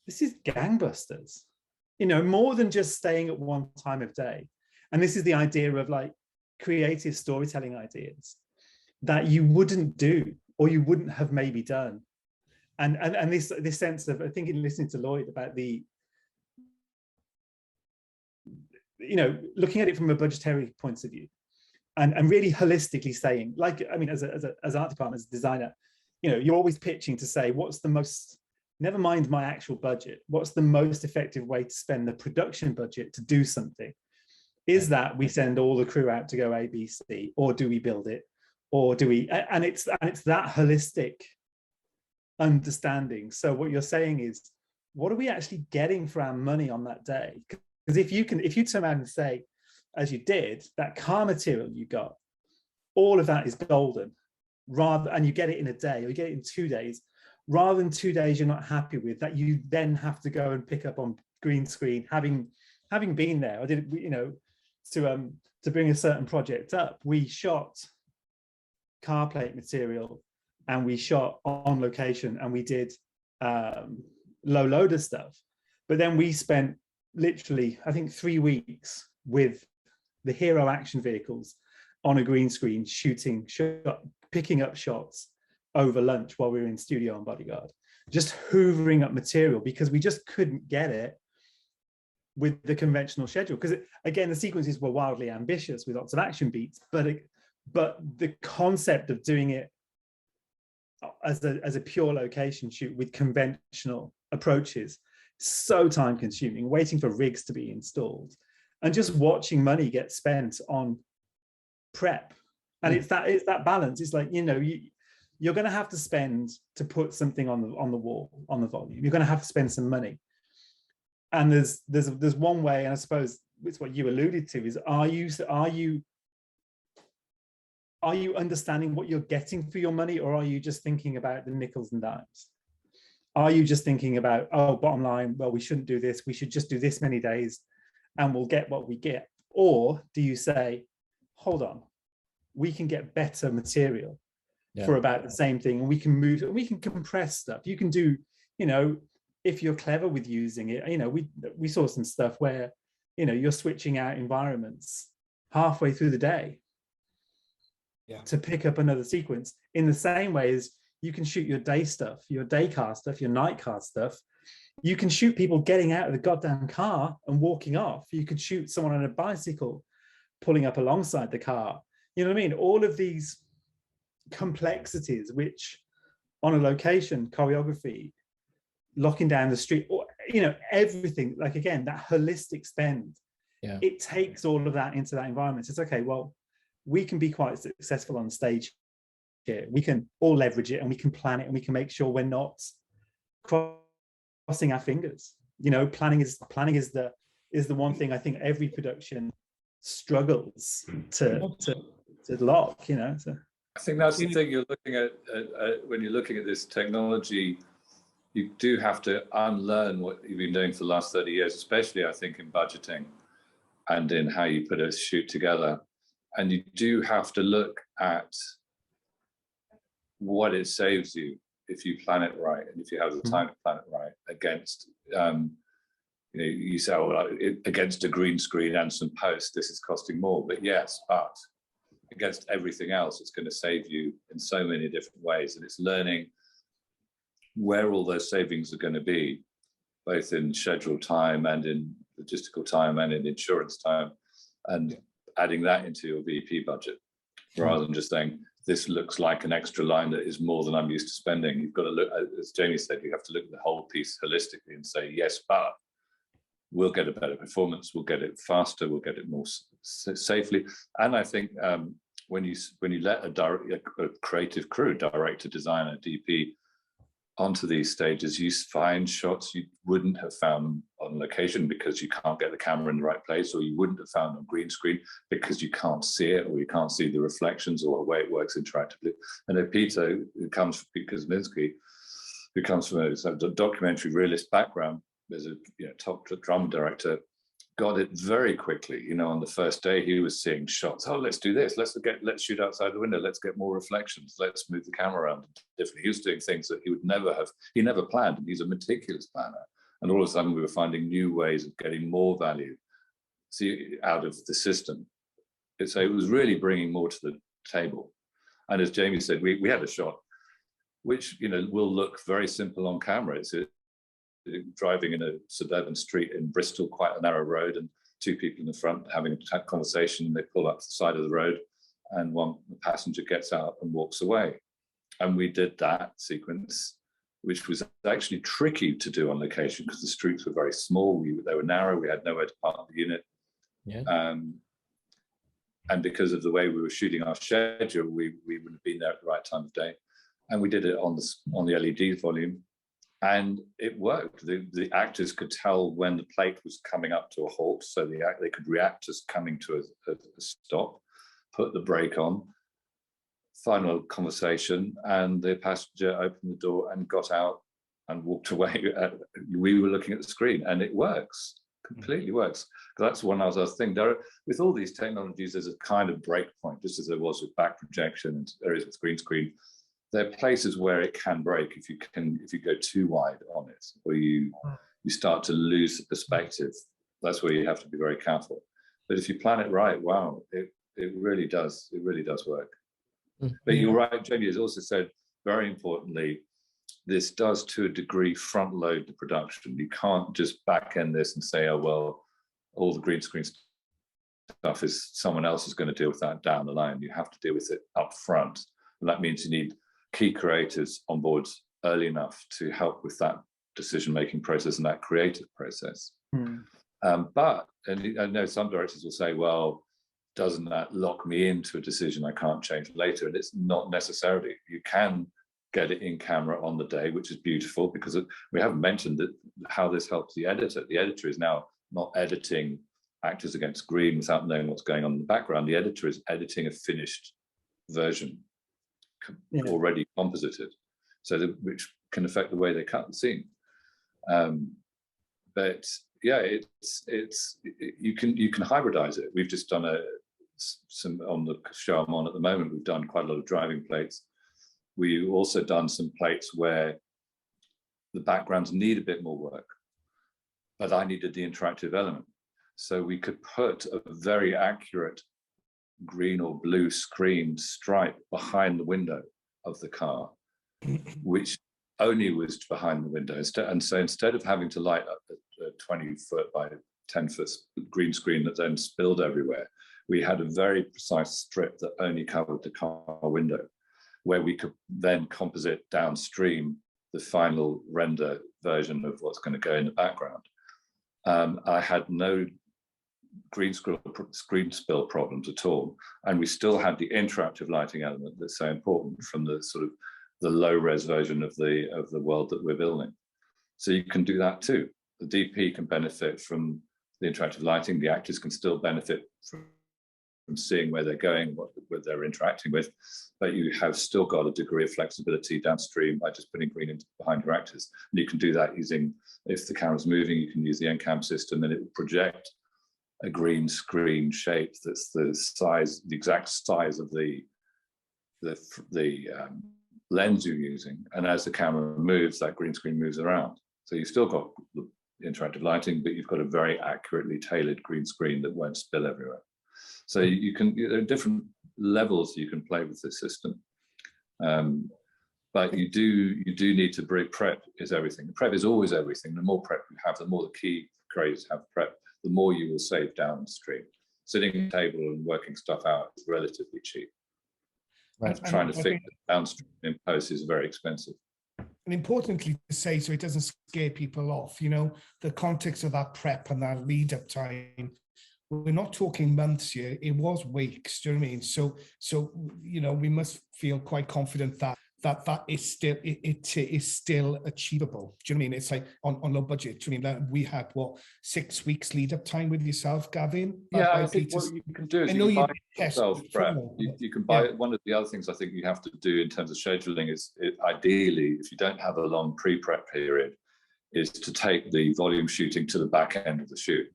this is gangbusters, you know, more than just staying at one time of day. And this is the idea of like creative storytelling ideas that you wouldn't do or you wouldn't have maybe done. And this sense of, I think in listening to Lloyd about the, you know, looking at it from a budgetary point of view and really holistically saying, like, I mean, as art department, as a designer, you know, you're always pitching to say, what's the most, never mind my actual budget, what's the most effective way to spend the production budget to do something? Is that we send all the crew out to go A, B, C, or do we build it? Or do we, and it's that holistic understanding. So what you're saying is, what are we actually getting for our money on that day? Because if you turn around and say, as you did, that car material you got, all of that is golden, and you get it in a day, or you get it in 2 days, rather than 2 days you're not happy with, that you then have to go and pick up on green screen. Having been there, I did, you know, to bring a certain project up, we shot car plate material and we shot on location and we did low loader stuff, but then we spent literally, I think, 3 weeks with the hero action vehicles on a green screen, picking up shots over lunch while we were in studio on Bodyguard, just hoovering up material because we just couldn't get it with the conventional schedule. Because again, the sequences were wildly ambitious with lots of action beats, but the concept of doing it as a pure location shoot with conventional approaches, so time consuming, waiting for rigs to be installed and just watching money get spent on prep. And it's that balance. It's like, you know, you're going to have to spend to put something on the wall, on the volume. You're going to have to spend some money. And there's one way, and I suppose it's what you alluded to, is are you understanding what you're getting for your money, or are you just thinking about the nickels and dimes? Are you just thinking about, oh, bottom line, well, we shouldn't do this, we should just do this many days and we'll get what we get? Or do you say, hold on, we can get better material for about the same thing, and we can move, and we can compress stuff. You can do, you know, if you're clever with using it, you know, we saw some stuff where, you know, you're switching out environments halfway through the day to pick up another sequence, in the same way as you can shoot your day stuff, your day car stuff, your night car stuff. You can shoot people getting out of the goddamn car and walking off. You could shoot someone on a bicycle pulling up alongside the car. You know what I mean? All of these complexities, which on a location, choreography, locking down the street, or, you know, everything, like, again, that holistic spend, it takes all of that into that environment. It's okay, well, we can be quite successful on stage here. We can all leverage it and we can plan it and we can make sure we're not crossing our fingers. You know, planning is the one thing I think every production struggles to lock, you know. So I think that's the thing you're looking at when you're looking at this technology. You do have to unlearn what you've been doing for the last 30 years, especially, I think, in budgeting and in how you put a shoot together. And you do have to look at what it saves you if you plan it right, and if you have the time to plan it right, against, you say, well, against a green screen and some posts, this is costing more. But yes, but against everything else, it's going to save you in so many different ways. And it's learning where all those savings are going to be, both in schedule time and in logistical time and in insurance time, and adding that into your VP budget, rather than just saying, this looks like an extra line that is more than I'm used to spending. You've got to look, as Jamie said, you have to look at the whole piece holistically and say, yes, but we'll get a better performance, we'll get it faster, we'll get it more safely. And I think when you let a creative crew, director, designer, DP, onto these stages, you find shots you wouldn't have found on location because you can't get the camera in the right place, or you wouldn't have found on green screen because you can't see it, or you can't see the reflections or the way it works interactively. And Peter, who comes from Kuzminski, who comes from a documentary realist background, there's a top drama director, got it very quickly. On the first day he was seeing shots. Oh, let's do this. Let's shoot outside the window. Let's get more reflections. Let's move the camera around differently. He was doing things that he would never have. He never planned, and he's a meticulous planner. And all of a sudden, we were finding new ways of getting more value, out of the system. So it was really bringing more to the table. And as Jamie said, we had a shot, which will look very simple on camera. It's driving in a suburban street in Bristol, quite a narrow road, and two people in the front having a conversation. They pull up to the side of the road, and one passenger gets out and walks away. And we did that sequence, which was actually tricky to do on location because the streets were very small. They were narrow. We had nowhere to park the unit. Yeah. And because of the way we were shooting our schedule, we would have been there at the right time of day. And we did it on the LED volume. And it worked. The actors could tell when the plate was coming up to a halt, so they could react as coming to a stop, put the brake on, final conversation, and the passenger opened the door and got out and walked away. We were looking at the screen, and it works, completely works. That's one other thing. With all these technologies, there's a kind of break point, just as there was with back projection and there is with green screen. There are places where it can break if you go too wide on it, or you start to lose the perspective. That's where you have to be very careful. But if you plan it right, wow, it really does. It really does work. But you're right, Jamie has also said, very importantly, this does to a degree front load the production. You can't just back end this and say, oh well, all the green screen stuff is someone else is going to deal with that down the line. You have to deal with it up front, and that means you need key creators on board early enough to help with that decision-making process and that creative process. But I know some directors will say, well, doesn't that lock me into a decision I can't change later? And it's not necessarily. You can get it in camera on the day, which is beautiful, because we haven't mentioned how this helps the editor. The editor is now not editing actors against green without knowing what's going on in the background. The editor is editing a finished version, already composited, which can affect the way they cut the scene. But yeah, you can hybridize it. We've just done some on the show I'm on at the moment. We've done quite a lot of driving plates. We've also done some plates where the backgrounds need a bit more work, but I needed the interactive element. So we could put a very accurate green or blue screen stripe behind the window of the car, which only was behind the window. And so instead of having to light up a 20-foot by 10-foot green screen that then spilled everywhere, we had a very precise strip that only covered the car window, where we could then composite downstream the final render version of what's going to go in the background. I had no green screen spill problems at all, and we still had the interactive lighting element that's so important from the sort of the low res version of the world that we're building. So you can do that too. The DP can benefit from the interactive lighting. The actors can still benefit from seeing where they're going, what they're interacting with, but you have still got a degree of flexibility downstream by just putting green behind your actors. And you can do that using, if the camera's moving, you can use the NCAM system, and it will project a green screen shape that's the exact size of the lens you're using, and as the camera moves, that green screen moves around. So you've still got the interactive lighting, but you've got a very accurately tailored green screen that won't spill everywhere. So there are different levels you can play with this system. But you do need to bring prep is everything. Prep is always everything. The more prep you have, the more the key creators have prep, the more you will save downstream. Sitting at a table and working stuff out is relatively cheap. Right. Trying to fix it downstream in post is very expensive. And importantly to say, so it doesn't scare people off, you know, the context of that prep and that lead up time, we're not talking months here, it was weeks, do you know what I mean? So you know, we must feel quite confident that is still, it is still achievable. Do you know what I mean? It's like on low budget. Do you mean that we had what, 6 weeks lead up time with yourself, Gavin? Yeah, I think what you can do is you can buy yourself prep. You can buy one of the other things I think you have to do in terms of scheduling is ideally, if you don't have a long pre-prep period, is to take the volume shooting to the back end of the shoot,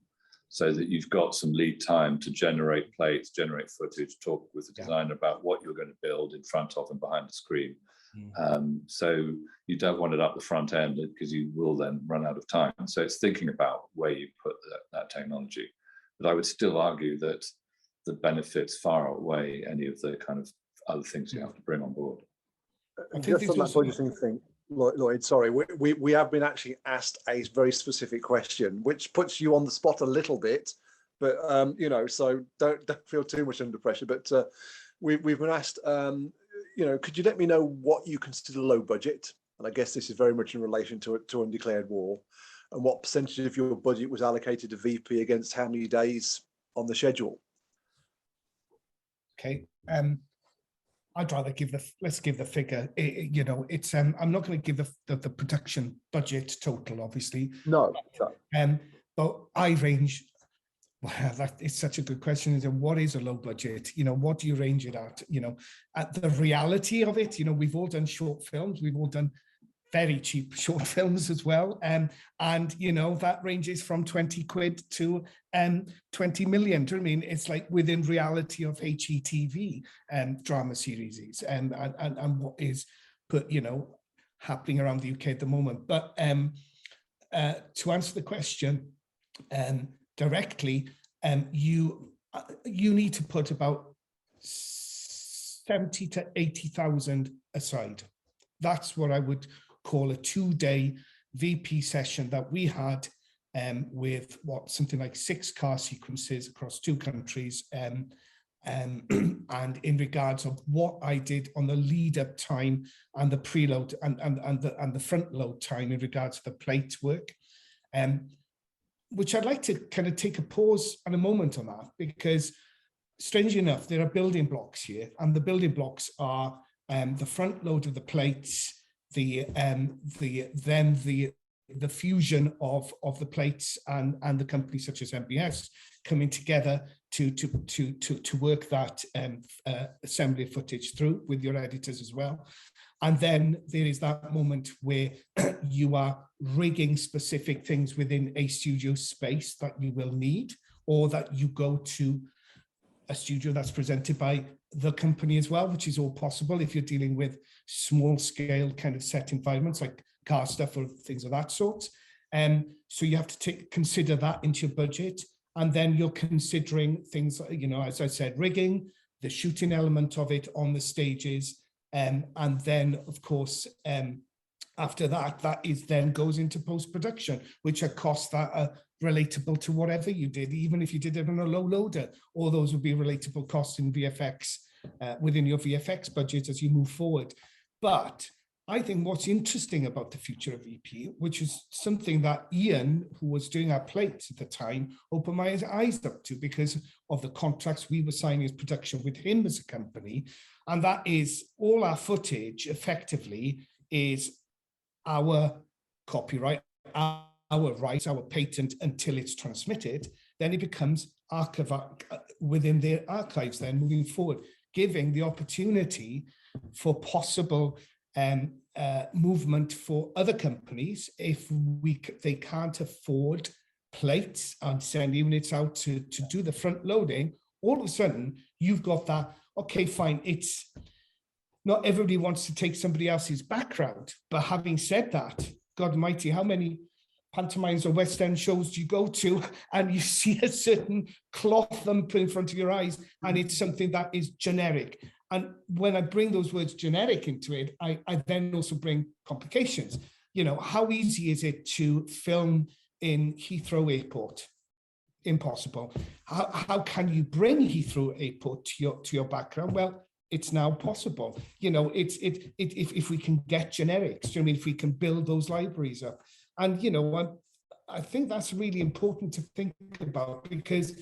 so that you've got some lead time to generate plates, generate footage, talk with the designer about what you're going to build in front of and behind the screen. So you don't want it up the front end because you will then run out of time. So it's thinking about where you put that technology. But I would still argue that the benefits far outweigh any of the kind of other things you have to bring on board. Just on that budgeting thing, Lloyd, sorry, we have been actually asked a very specific question, which puts you on the spot a little bit, but you know, so don't feel too much under pressure. But we've been asked, you know, could you let me know what you consider low budget? And I guess this is very much in relation to Undeclared War, and what percentage of your budget was allocated to VP against how many days on the schedule? Okay. I'd rather let's give the figure. You know, it's I'm not going to give the production budget total, obviously. No. But I range. Well, that is such a good question. Is what is a low budget? You know, what do you range it at? You know, at the reality of it. You know, we've all done short films. We've all done very cheap short films as well. And you know, that ranges from 20 quid to 20 million. Do you know what I mean? It's like within reality of HETV drama series and what is put, you know, happening around the UK at the moment. But to answer the question directly, you need to put about 70 to 80,000 aside. That's what I would call a 2-day VP session that we had with something like 6 car sequences across 2 countries, and in regards of what I did on the lead up time and the preload and the front load time in regards to the plate work, which I'd like to kind of take a pause and a moment on that, because strangely enough, there are building blocks here, and the building blocks are the front load of the plates, the fusion of the plates and the companies such as MBS coming together to work that assembly footage through with your editors as well. And then there is that moment where you are rigging specific things within a studio space that you will need, or that you go to a studio that's presented by the company as well, which is all possible if you're dealing with small scale kind of set environments like car stuff or things of that sort. So you have to consider that into your budget. And then you're considering things, you know, as I said, rigging, the shooting element of it on the stages. And then, of course, after that is then goes into post-production, which are costs that are relatable to whatever you did, even if you did it on a low loader. All those would be relatable costs in VFX, within your VFX budget as you move forward. But I think what's interesting about the future of VP, which is something that Ian, who was doing our plates at the time, opened my eyes up to because of the contracts we were signing as production with him as a company. And that is all our footage effectively is our copyright, our rights, our patent until it's transmitted. Then it becomes within their archives then moving forward, giving the opportunity for possible movement for other companies if they can't afford plates and send units out to do the front loading, all of a sudden you've got that, okay, fine, it's not everybody wants to take somebody else's background, but having said that, God almighty, how many pantomimes or West End shows do you go to and you see a certain cloth put in front of your eyes and it's something that is generic? And when I bring those words generic into it, I then also bring complications. You know, how easy is it to film in Heathrow Airport? Impossible. How can you bring Heathrow Airport to your background? Well, it's now possible. You know, if we can get generics, I mean, if we can build those libraries up. And, you know, I think that's really important to think about, because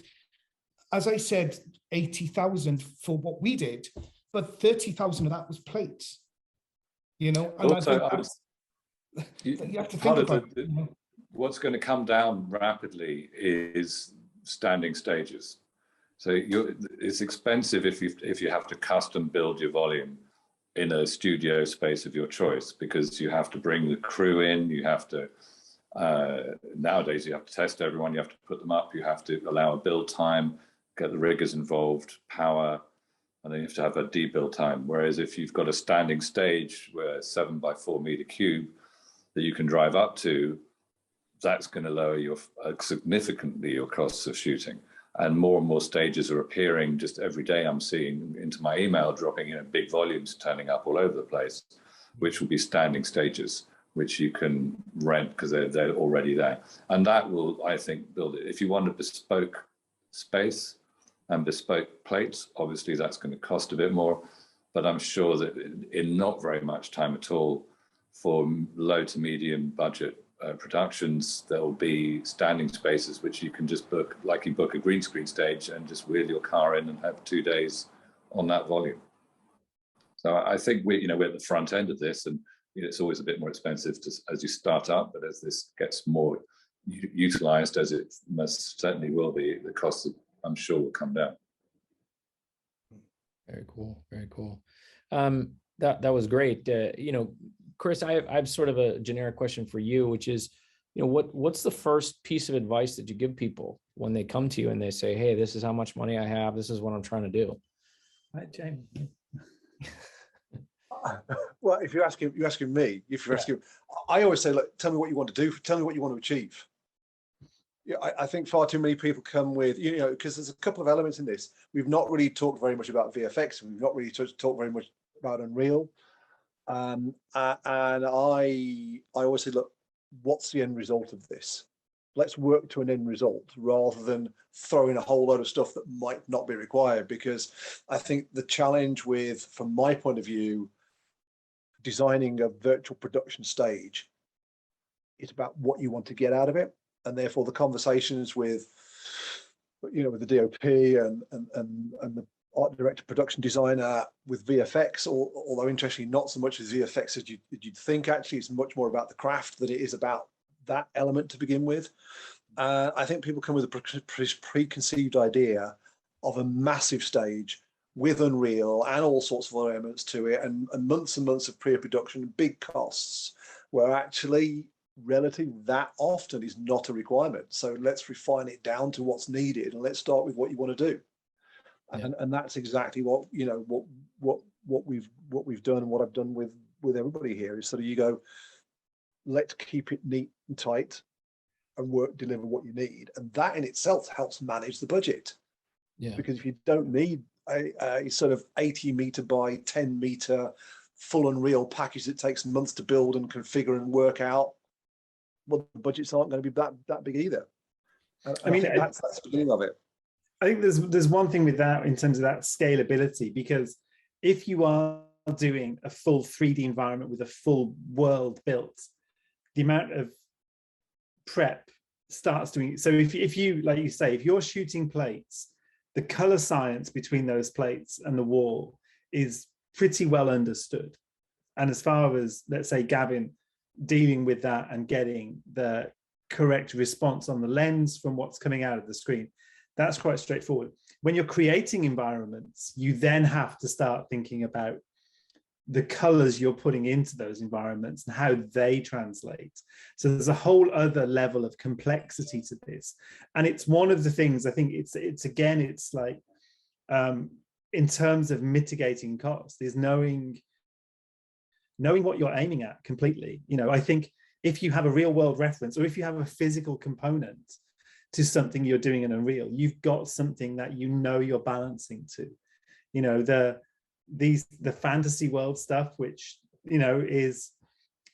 as I said, 80,000 for what we did, but 30,000 of that was plates, you know. And also, you have to think about it. What's going to come down rapidly is standing stages. So it's expensive if you have to custom build your volume in a studio space of your choice, because you have to bring the crew in, you have to, nowadays you have to test everyone, you have to put them up, you have to allow a build time, get the riggers involved, power, and then you have to have a debuild time. Whereas if you've got a standing stage where 7 by 4 meter cube that you can drive up to, that's going to lower significantly your costs of shooting. And more stages are appearing just every day. I'm seeing into my email dropping in big volumes turning up all over the place, which will be standing stages, which you can rent because they're already there. And that will, I think, build it. If you want a bespoke space and bespoke plates, obviously that's going to cost a bit more, but I'm sure that in not very much time at all, for low to medium budget productions, there will be standing spaces which you can just book, like you book a green screen stage and just wheel your car in and have 2 days on that volume. So I think we're at the front end of this, and it's always a bit more expensive as you start up, but as this gets more utilized, as it most certainly will be, the costs, I'm sure, will come down. Very cool. Very cool. That was great. Chris, I have sort of a generic question for you, which is, what's the first piece of advice that you give people when they come to you and they say, hey, this is how much money I have, this is what I'm trying to do? Right, James. Well, if you're asking me, I always say, look, tell me what you want to do, tell me what you want to achieve. Yeah, I think far too many people come with, because there's a couple of elements in this. We've not really talked very much about VFX, and we've not really talked very much about Unreal. And I always say, look, what's the end result of this? Let's work to an end result rather than throwing a whole load of stuff that might not be required. Because I think the challenge with, from my point of view, designing a virtual production stage, it's about what you want to get out of it. And therefore the conversations with, with the DOP and the art director, production designer with VFX, although interestingly not so much as VFX as you'd think. Actually, it's much more about the craft than it is about that element to begin with. I think people come with a preconceived idea of a massive stage with Unreal and all sorts of other elements to it, and months and months of pre-production and big costs, where actually relative that often is not a requirement. So let's refine it down to what's needed, and let's start with what you want to do. Yeah. And that's exactly what we've done, and what I've done with everybody here is sort of, you go, let's keep it neat and tight and deliver what you need, and that in itself helps manage the budget. Yeah. Because if you don't need a sort of 80 meter by 10 meter full Unreal package that takes months to build and configure and work out, well, the budgets aren't going to be that big either. And I mean, that's the beginning of it. I think there's one thing with that in terms of that scalability, because if you are doing a full 3D environment with a full world built, the amount of prep starts doing. So if you, like you say, if you're shooting plates, the color science between those plates and the wall is pretty well understood. And as far as, let's say, Gavin dealing with that and getting the correct response on the lens from what's coming out of the screen, that's quite straightforward. When you're creating environments, you then have to start thinking about the colors you're putting into those environments and how they translate. So there's a whole other level of complexity to this. And it's one of the things, I think it's again, it's like, in terms of mitigating cost, is knowing what you're aiming at completely. You know, I think if you have a real world reference, or if you have a physical component to something you're doing in Unreal, you've got something that you know you're balancing to. You know, the fantasy world stuff, which, you know, is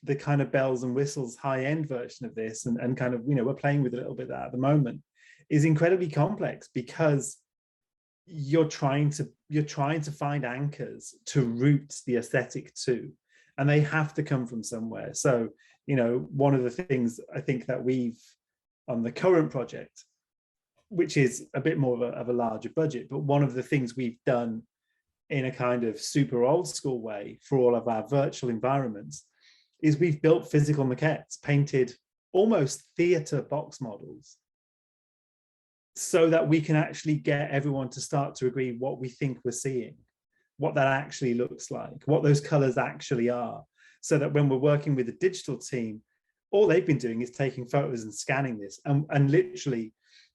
the kind of bells and whistles high-end version of this, and kind of, you know, we're playing with a little bit of that at the moment, is incredibly complex, because you're trying to find anchors to root the aesthetic to, and they have to come from somewhere. So, you know, one of the things I think that we've on the current project, which is a bit more of a larger budget, but one of the things we've done in a kind of super old school way for all of our virtual environments is we've built physical maquettes, painted almost theatre box models, so that we can actually get everyone to start to agree what we think we're seeing, what that actually looks like, what those colors actually are, so that when we're working with the digital team, all they've been doing is taking photos and scanning this, and literally,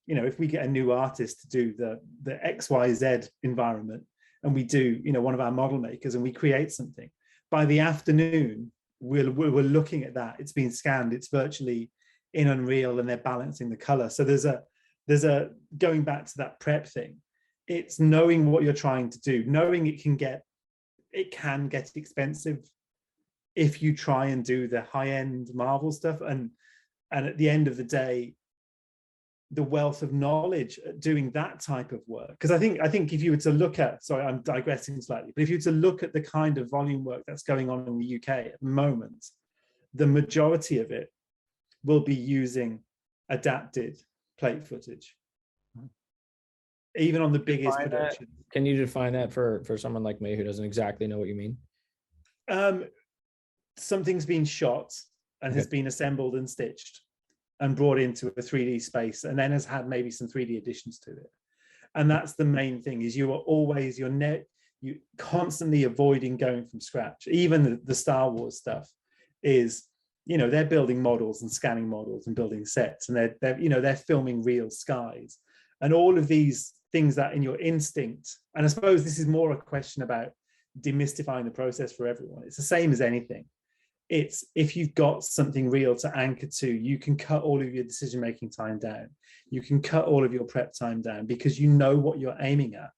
you know, if we get a new artist to do the XYZ environment, and we do, you know, one of our model makers, and we create something, by the afternoon we're looking at that, it's been scanned, it's virtually in Unreal, and they're balancing the color. So there's a going back to that prep thing, it's knowing what you're trying to do, knowing it can get expensive if you try and do the high-end Marvel stuff, and at the end of the day, the wealth of knowledge doing that type of work. Because I think if you were to look at, sorry, I'm digressing slightly, but if you were to look at the kind of volume work that's going on in the UK at the moment, the majority of it will be using adapted plate footage, even on the biggest production. Can you define that for someone like me who doesn't exactly know what you mean? Something's been shot and has been assembled and stitched and brought into a 3D space, and then has had maybe some 3D additions to it. And that's the main thing, is you are always, you constantly avoiding going from scratch. Even the Star Wars stuff is, you know, they're building models and scanning models and building sets, and they're filming real skies, and all of these things that in your instinct. And I suppose this is more a question about demystifying the process for everyone. It's the same as anything. It's, if you've got something real to anchor to, you can cut all of your decision-making time down. You can cut all of your prep time down, because you know what you're aiming at.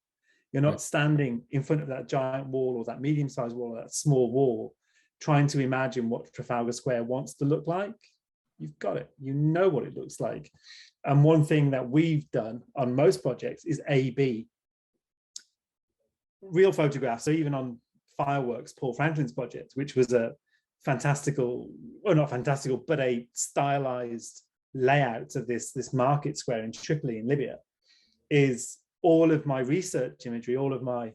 You're not standing in front of that giant wall, or that medium-sized wall, or that small wall, trying to imagine what Trafalgar Square wants to look like. You've got it. You know what it looks like. And one thing that we've done on most projects is A/B. Real photographs. So even on Fireworks, Paul Franklin's project, which was a fantastical, or not fantastical, but a stylized layout of this market square in Tripoli in Libya, is all of my research imagery, all of my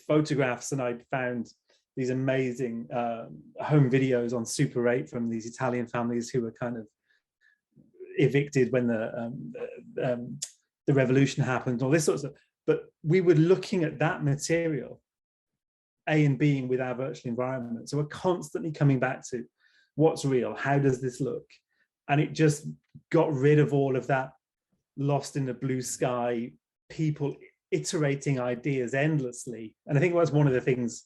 photographs, and I found these amazing home videos on Super 8 from these Italian families who were kind of evicted when the revolution happened, all this sort of stuff. But we were looking at that material, A and Bing with our virtual environment. So we're constantly coming back to what's real, how does this look? And it just got rid of all of that lost in the blue sky, people iterating ideas endlessly. And I think that's one of the things,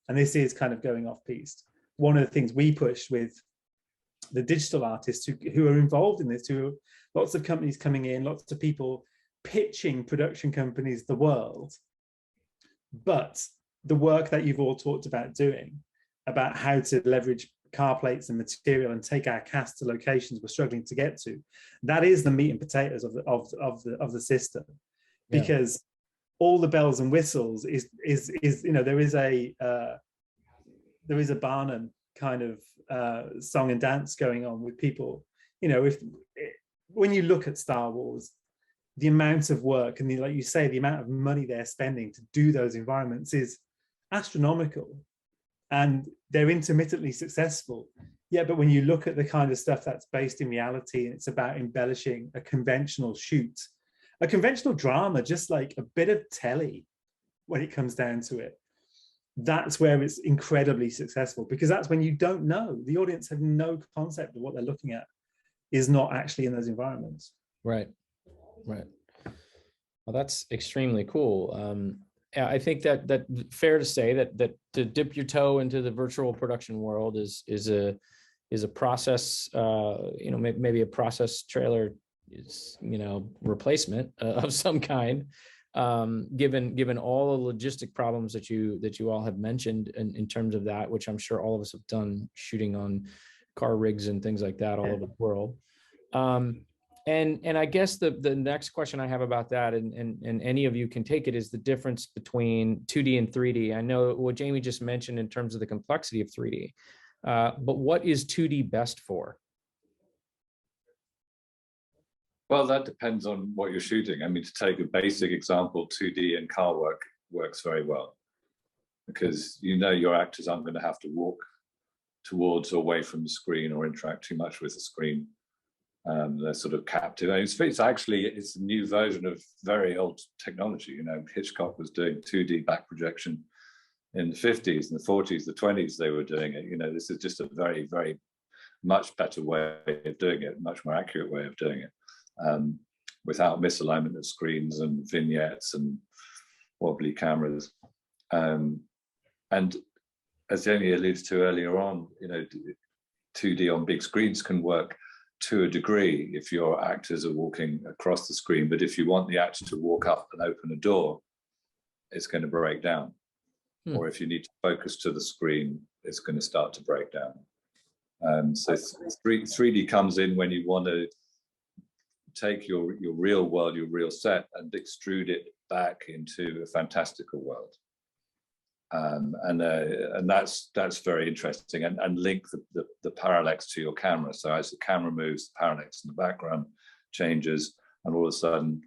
and this is kind of going off piste, one of the things we push with the digital artists who are involved in this, who lots of companies coming in, lots of people pitching production companies the world. But the work that you've all talked about doing, about how to leverage car plates and material and take our cast to locations we're struggling to get to, that is the meat and potatoes of the system. Yeah. Because all the bells and whistles is you know, there is a Barnum kind of song and dance going on with people. You know, when you look at Star Wars, the amount of work and like you say, the amount of money they're spending to do those environments is astronomical, and they're intermittently successful. Yeah, but when you look at the kind of stuff that's based in reality, and it's about embellishing a conventional shoot, a conventional drama, just like a bit of telly when it comes down to it, that's where it's incredibly successful, because that's when you don't know. The audience have no concept of what they're looking at is not actually in those environments. Right. Right. Well, that's extremely cool. Yeah, I think that fair to say that to dip your toe into the virtual production world is a process. Maybe a process trailer is replacement of some kind. Given all the logistic problems that you all have mentioned in terms of that, which I'm sure all of us have done, shooting on car rigs and things like that all over the world. And I guess the next question I have about that, and any of you can take it, is the difference between 2D and 3D. I know what Jamie just mentioned in terms of the complexity of 3D, but what is 2D best for? Well, that depends on what you're shooting. I mean, to take a basic example, 2D in car work works very well, because your actors aren't going to have to walk towards or away from the screen or interact too much with the screen. They're sort of captive. I mean, it's a new version of very old technology. Hitchcock was doing 2D back projection in the 50s and the 40s, the 20s. They were doing it. This is just a very, very much better way of doing it, much more accurate way of doing it, without misalignment of screens and vignettes and wobbly cameras. And as Jamie alluded to earlier on, 2D on big screens can work to a degree if your actors are walking across the screen, but if you want the actor to walk up and open a door, it's going to break down. Or if you need to focus to the screen, it's going to start to break down. So 3D comes in when you want to take your real world, your real set, and extrude it back into a fantastical world. And that's very interesting, and link the parallax to your camera. So as the camera moves, the parallax in the background changes, and all of a sudden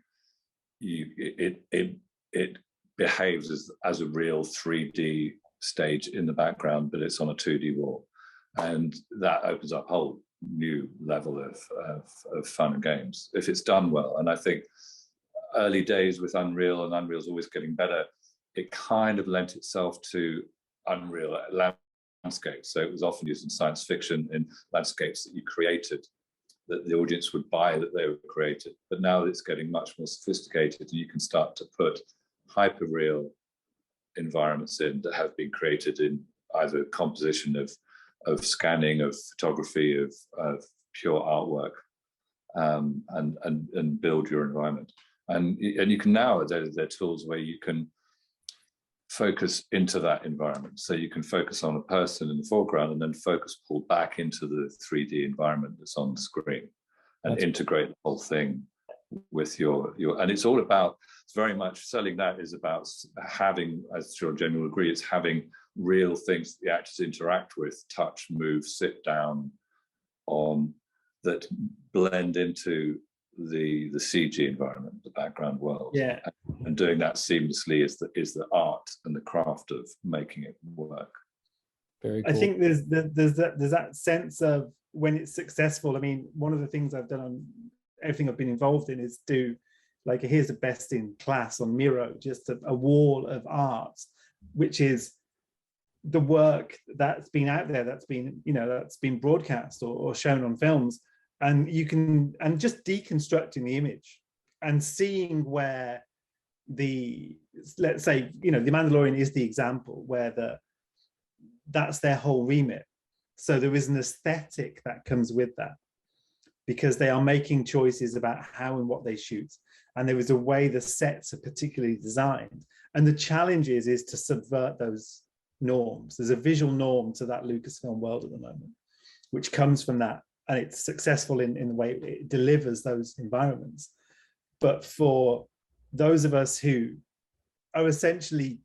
it behaves as a real 3D stage in the background, but it's on a 2D wall, and that opens up a whole new level of fun and games if it's done well. And I think early days with Unreal, and Unreal's always getting better, it kind of lent itself to Unreal landscapes. So it was often used in science fiction, in landscapes that you created, that the audience would buy that they were created. But now it's getting much more sophisticated, and you can start to put hyper-real environments in that have been created in either composition of scanning, of photography, of pure artwork, and build your environment. And you can now, there are tools where you can focus into that environment. So you can focus on a person in the foreground and then focus pull back into the 3D environment that's on the screen, and integrate the whole thing with your and it's all about, it's very much selling that is about having, as sure Jamie will agree, it's having real things that the actors interact with, touch, move, sit down on, that blend into the CG environment, the background world. Yeah. And doing that seamlessly is the art and the craft of making it work. Very cool. I think there's that sense of when it's successful. I mean, one of the things I've done on everything I've been involved in is do, like, here's the best in class on Miro, just a wall of art, which is the work that's been out there, that's been broadcast or shown on films. And just deconstructing the image and seeing where let's say, The Mandalorian is the example where that's their whole remit. So there is an aesthetic that comes with that, because they are making choices about how and what they shoot. And there is a way the sets are particularly designed. And the challenge is to subvert those norms. There's a visual norm to that Lucasfilm world at the moment, which comes from that. And it's successful in the way it delivers those environments. But for those of us who are essentially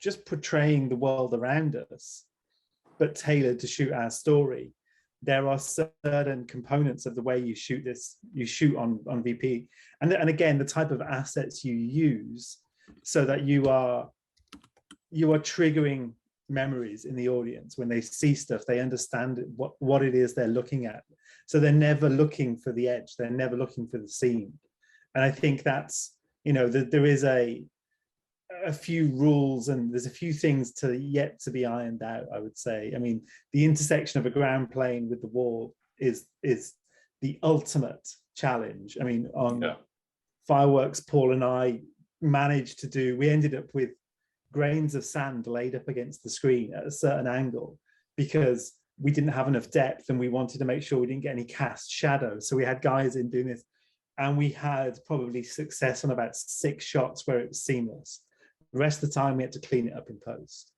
just portraying the world around us, but tailored to shoot our story, there are certain components of the way you shoot on VP. And again, the type of assets you use, so that you are triggering memories in the audience. When they see stuff, they understand what it is they're looking at. So they're never looking for the edge, they're never looking for the seam. And I think that's, there is a a few rules, and there's a few things yet to be ironed out, I would say. I mean, the intersection of a ground plane with the wall is the ultimate challenge. I mean, on Fireworks, Paul and I managed to do, we ended up with grains of sand laid up against the screen at a certain angle because we didn't have enough depth and we wanted to make sure we didn't get any cast shadow. So we had guys in doing this, and we had probably success on about 6 shots where it was seamless. The rest of the time we had to clean it up in post.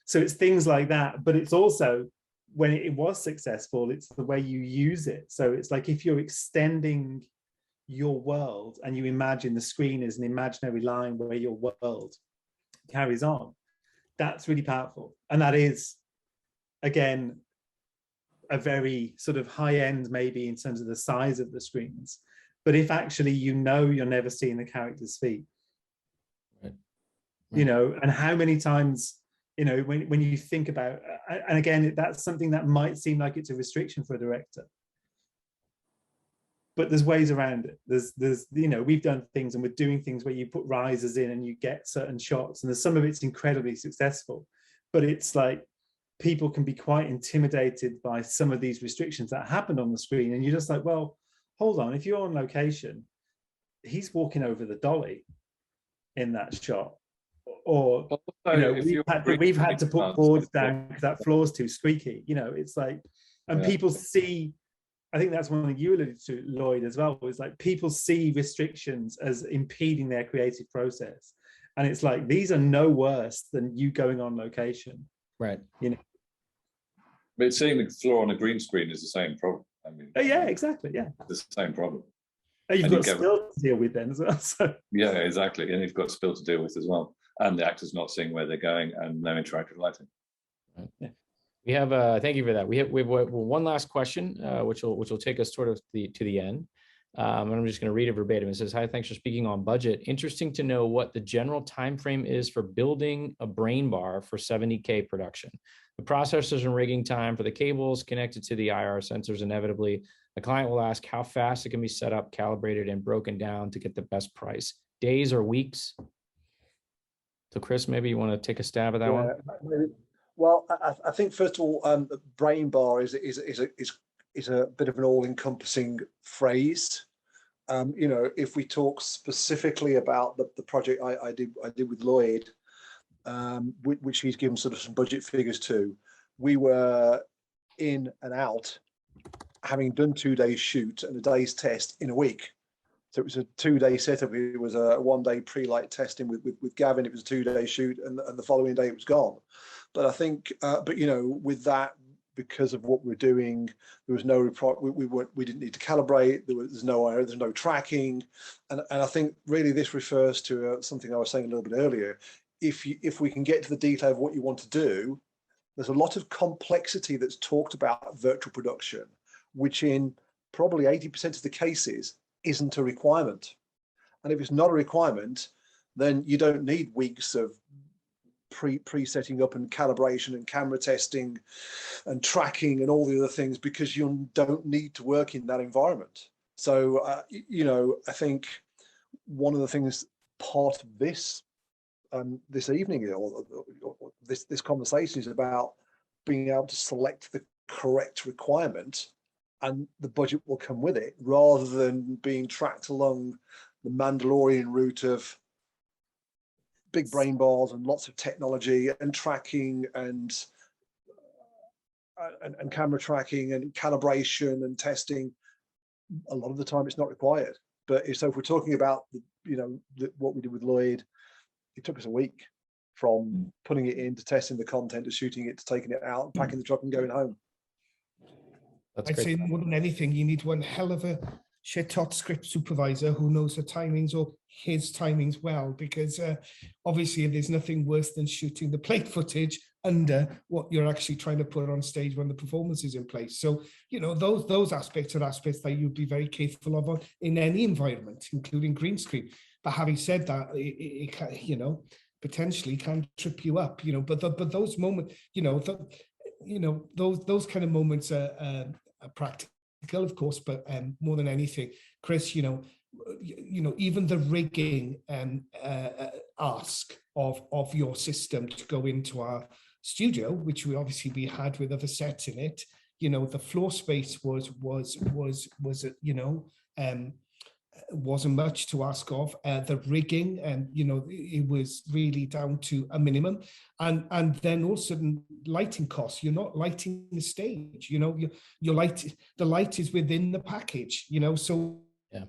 So it's things like that, but it's also, when it was successful, it's the way you use it. So it's like if you're extending your world and you imagine the screen as an imaginary line where your world carries on, that's really powerful. And that is, again, a very sort of high end maybe in terms of the size of the screens. But if actually you know you're never seeing the character's feet, right. You know, and how many times, you know, when you think about, and again, that's something that might seem like it's a restriction for a director, but there's ways around it. There's you know, we've done things and we're doing things where you put risers in and you get certain shots, and there's some of it's incredibly successful, but it's like people can be quite intimidated by some of these restrictions that happen on the screen, and you're just like, well, hold on, if you're on location, he's walking over the dolly in that shot. Or, you know, we've had to put boards down because that floor's too squeaky. You know, it's like, and people see, I think that's one thing you alluded to, Lloyd, as well, is like people see restrictions as impeding their creative process. And it's like, these are no worse than you going on location. Right. You know. But seeing the floor on a green screen is the same problem. I mean, yeah, exactly. Yeah. It's the same problem. You've got spill to deal with then as well. So. Yeah, exactly. And you've got spill to deal with as well. And the actors not seeing where they're going and no interactive lighting. Right. Yeah. We have, thank you for that. We have one last question, which will take us sort of to the end. And I'm just going to read it verbatim. It says, "Hi, thanks for speaking on budget. Interesting to know what the general time frame is for building a brain bar for 70K production. The processors and rigging time for the cables connected to the IR sensors. Inevitably, the client will ask how fast it can be set up, calibrated, and broken down to get the best price. Days or weeks?" So, Chris, maybe you want to take a stab at that one. Maybe. Well, I think first of all, brain bar is a bit of an all-encompassing phrase. You know, if we talk specifically about the project I did with Lloyd, which he's given sort of some budget figures to, we were in and out, having done 2 days shoot and a day's test in a week. So it was a 2-day setup. It was a 1-day pre-light testing with Gavin. It was a 2-day shoot, and the following day it was gone. But I think, but you know, with that, because of what we're doing, there was no we didn't need to calibrate. There's no tracking, and I think really this refers to something I was saying a little bit earlier. If we can get to the detail of what you want to do, there's a lot of complexity that's talked about virtual production, which in probably 80% of the cases isn't a requirement. And if it's not a requirement, then you don't need weeks of pre-setting up and calibration and camera testing and tracking and all the other things, because you don't need to work in that environment. So, you know, I think one of the things part of this this evening or this conversation is about being able to select the correct requirement, and the budget will come with it, rather than being tracked along the Mandalorian route of big brain bars and lots of technology and tracking and camera tracking and calibration and testing. A lot of the time it's not required. But so if we're talking about what we did with Lloyd, it took us a week from putting it in to testing the content to shooting it to taking it out, packing the truck and going home. I'd say more than anything, you need one hell of a shit-hot script supervisor who knows the timings or his timings well, because obviously there's nothing worse than shooting the plate footage under what you're actually trying to put on stage when the performance is in place. So, you know, those aspects are aspects that you'd be very careful of in any environment, including green screen. But having said that, it can, you know, potentially can trip you up, you know, but those moments, those kind of moments are practical, of course, but more than anything, Chris, you know, you know, even the rigging ask of your system to go into our studio, which we had with other sets in it, you know, the floor space was you know, wasn't much to ask of. The rigging, and you know, it was really down to a minimum, and then also lighting costs. You're not lighting the stage, you know, your light, the light is within the package, you know, so yeah.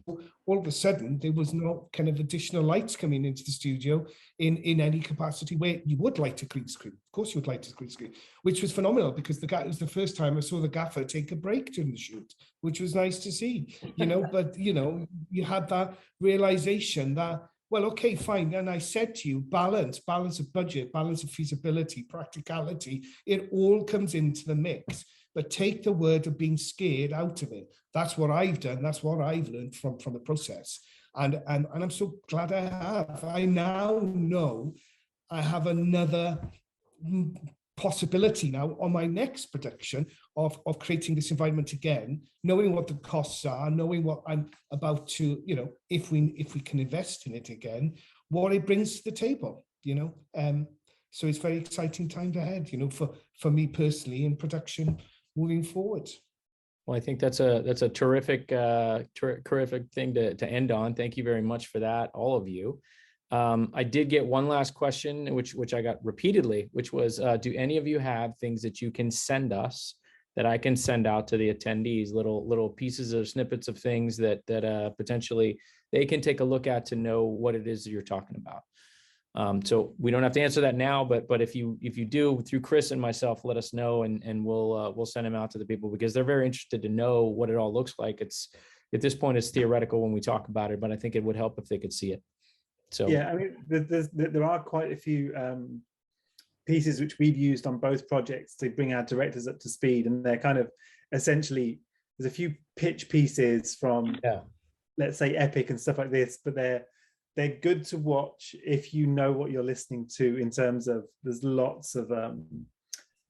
All of a sudden there was no kind of additional lights coming into the studio in any capacity where you would light a green screen. Of course you would light a green screen, which was phenomenal, because it was the first time I saw the gaffer take a break during the shoot, which was nice to see, you know. But you know, you had that realization that, well, okay, fine. And I said to you, balance of budget, balance of feasibility, practicality, it all comes into the mix. But take the word of being scared out of it. That's what I've done. That's what I've learned from the process. And I'm so glad I have. I now know I have another possibility now on my next production of creating this environment again, knowing what the costs are, knowing what I'm about to, you know, if we can invest in it again, what it brings to the table, you know. So it's very exciting times ahead, you know, for me personally in production moving forward. Well, I think that's a terrific terrific thing to end on. Thank you very much for that, all of you. I did get one last question, which I got repeatedly, which was, do any of you have things that you can send us that I can send out to the attendees, little pieces of snippets of things that potentially they can take a look at to know what it is that you're talking about. So we don't have to answer that now, but if you do, through Chris and myself, let us know, and we'll send them out to the people, because they're very interested to know what it all looks like. It's, at this point, it's theoretical when we talk about it, but I think it would help if they could see it. So yeah, I mean, there are quite a few pieces which we've used on both projects to bring our directors up to speed, and they're kind of essentially, there's a few pitch pieces from, let's say, Epic and stuff like this, but they're good to watch if you know what you're listening to, in terms of there's lots of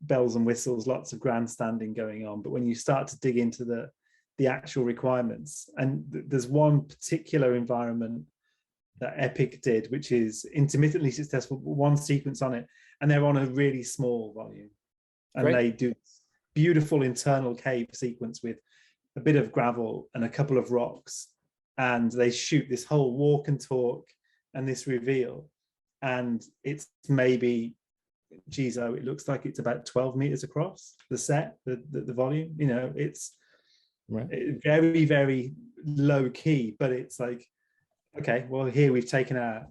bells and whistles, lots of grandstanding going on. But when you start to dig into the actual requirements, and there's one particular environment that Epic did, which is intermittently successful, one sequence on it, and they're on a really small volume. And Great. They do beautiful internal cave sequence with a bit of gravel and a couple of rocks. And they shoot this whole walk and talk and this reveal. And it's maybe, geez, oh, it looks like it's about 12 meters across the set, the volume, you know, it's very, very low key, but it's like, okay, well, here we've taken our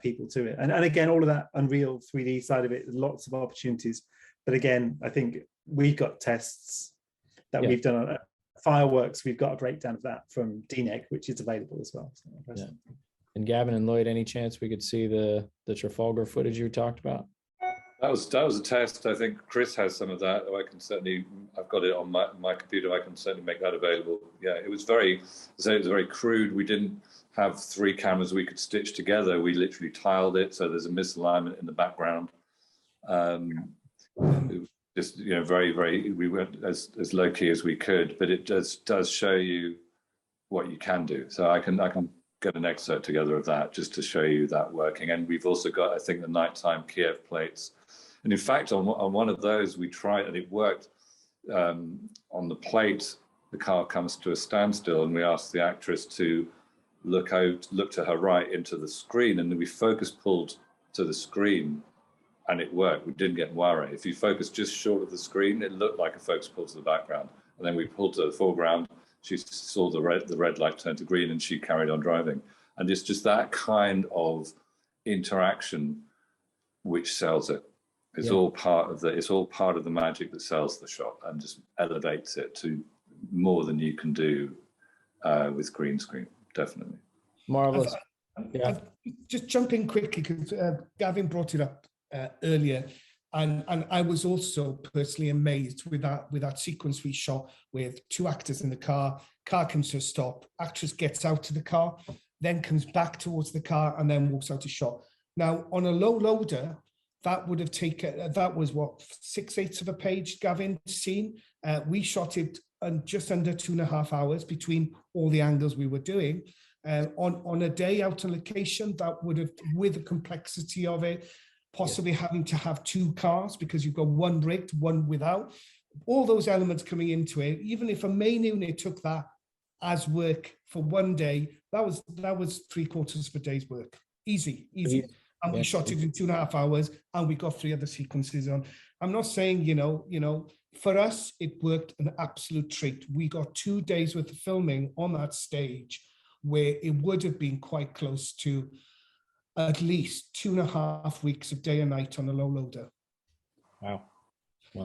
people to it. And again, all of that Unreal 3D side of it, lots of opportunities. But again, I think we've got tests that we've done on Fireworks. We've got a breakdown of that from DNEG, which is available as well. So, And Gavin and Lloyd, any chance we could see the Trafalgar footage you talked about? That was a test. I think Chris has some of that. I can certainly, I've got it on my computer. I can certainly make that available. Yeah, it was very crude. We didn't have 3 cameras we could stitch together. We literally tiled it, so there's a misalignment in the background. It was just, you know, very, we went as low key as we could, but it does show you what you can do. So I can get an excerpt together of that just to show you that working. And we've also got, I think, the nighttime Kiev plates. And in fact, on one of those, we tried, and it worked. On the plate, the car comes to a standstill, and we asked the actress to look to her right into the screen, and then we focus pulled to the screen, and it worked. We didn't get wire. If you focus just short of the screen, it looked like a focus pull to the background, and then we pulled to the foreground. She saw the red light turn to green, and she carried on driving. And it's just that kind of interaction which sells it. It's all part of the magic that sells the shot and just elevates it to more than you can do with green screen. Definitely. Marvelous. Just jump in quickly, because Gavin brought it up earlier, and I was also personally amazed with that sequence we shot with 2 actors in the car comes to a stop, actress gets out of the car, then comes back towards the car, and then walks out of shot. Now, on a low loader, that would have taken, that was what, 6/8 of a page, Gavin, scene. We shot it and just under 2.5 hours between all the angles we were doing. On a day out on location, that would have, with the complexity of it, possibly having to have 2 cars because you've got one rigged, one without, all those elements coming into it. Even if a main unit took that as work for one day, that was 3/4 of a day's work. Easy. And we shot it in 2.5 hours, and we got 3 other sequences on. I'm not saying, for us, it worked an absolute treat. We got 2 days worth of filming on that stage, where it would have been quite close to at least 2.5 weeks of day and night on a low loader. Wow.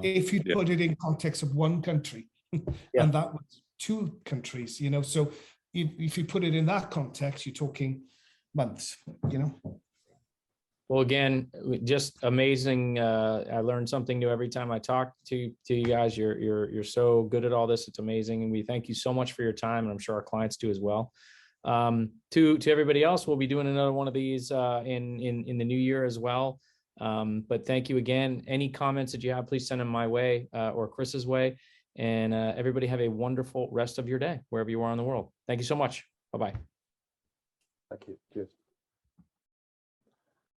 If you put it in context of one country, and that was 2 countries, so if you put it in that context, you're talking months, Well, again, just amazing. I learned something new every time I talk to you guys. You're so good at all this. It's amazing. And we thank you so much for your time. And I'm sure our clients do as well. To everybody else, we'll be doing another one of these in the new year as well. But thank you again. Any comments that you have, please send them my way or Chris's way. And everybody have a wonderful rest of your day, wherever you are in the world. Thank you so much. Bye-bye. Thank you. Cheers.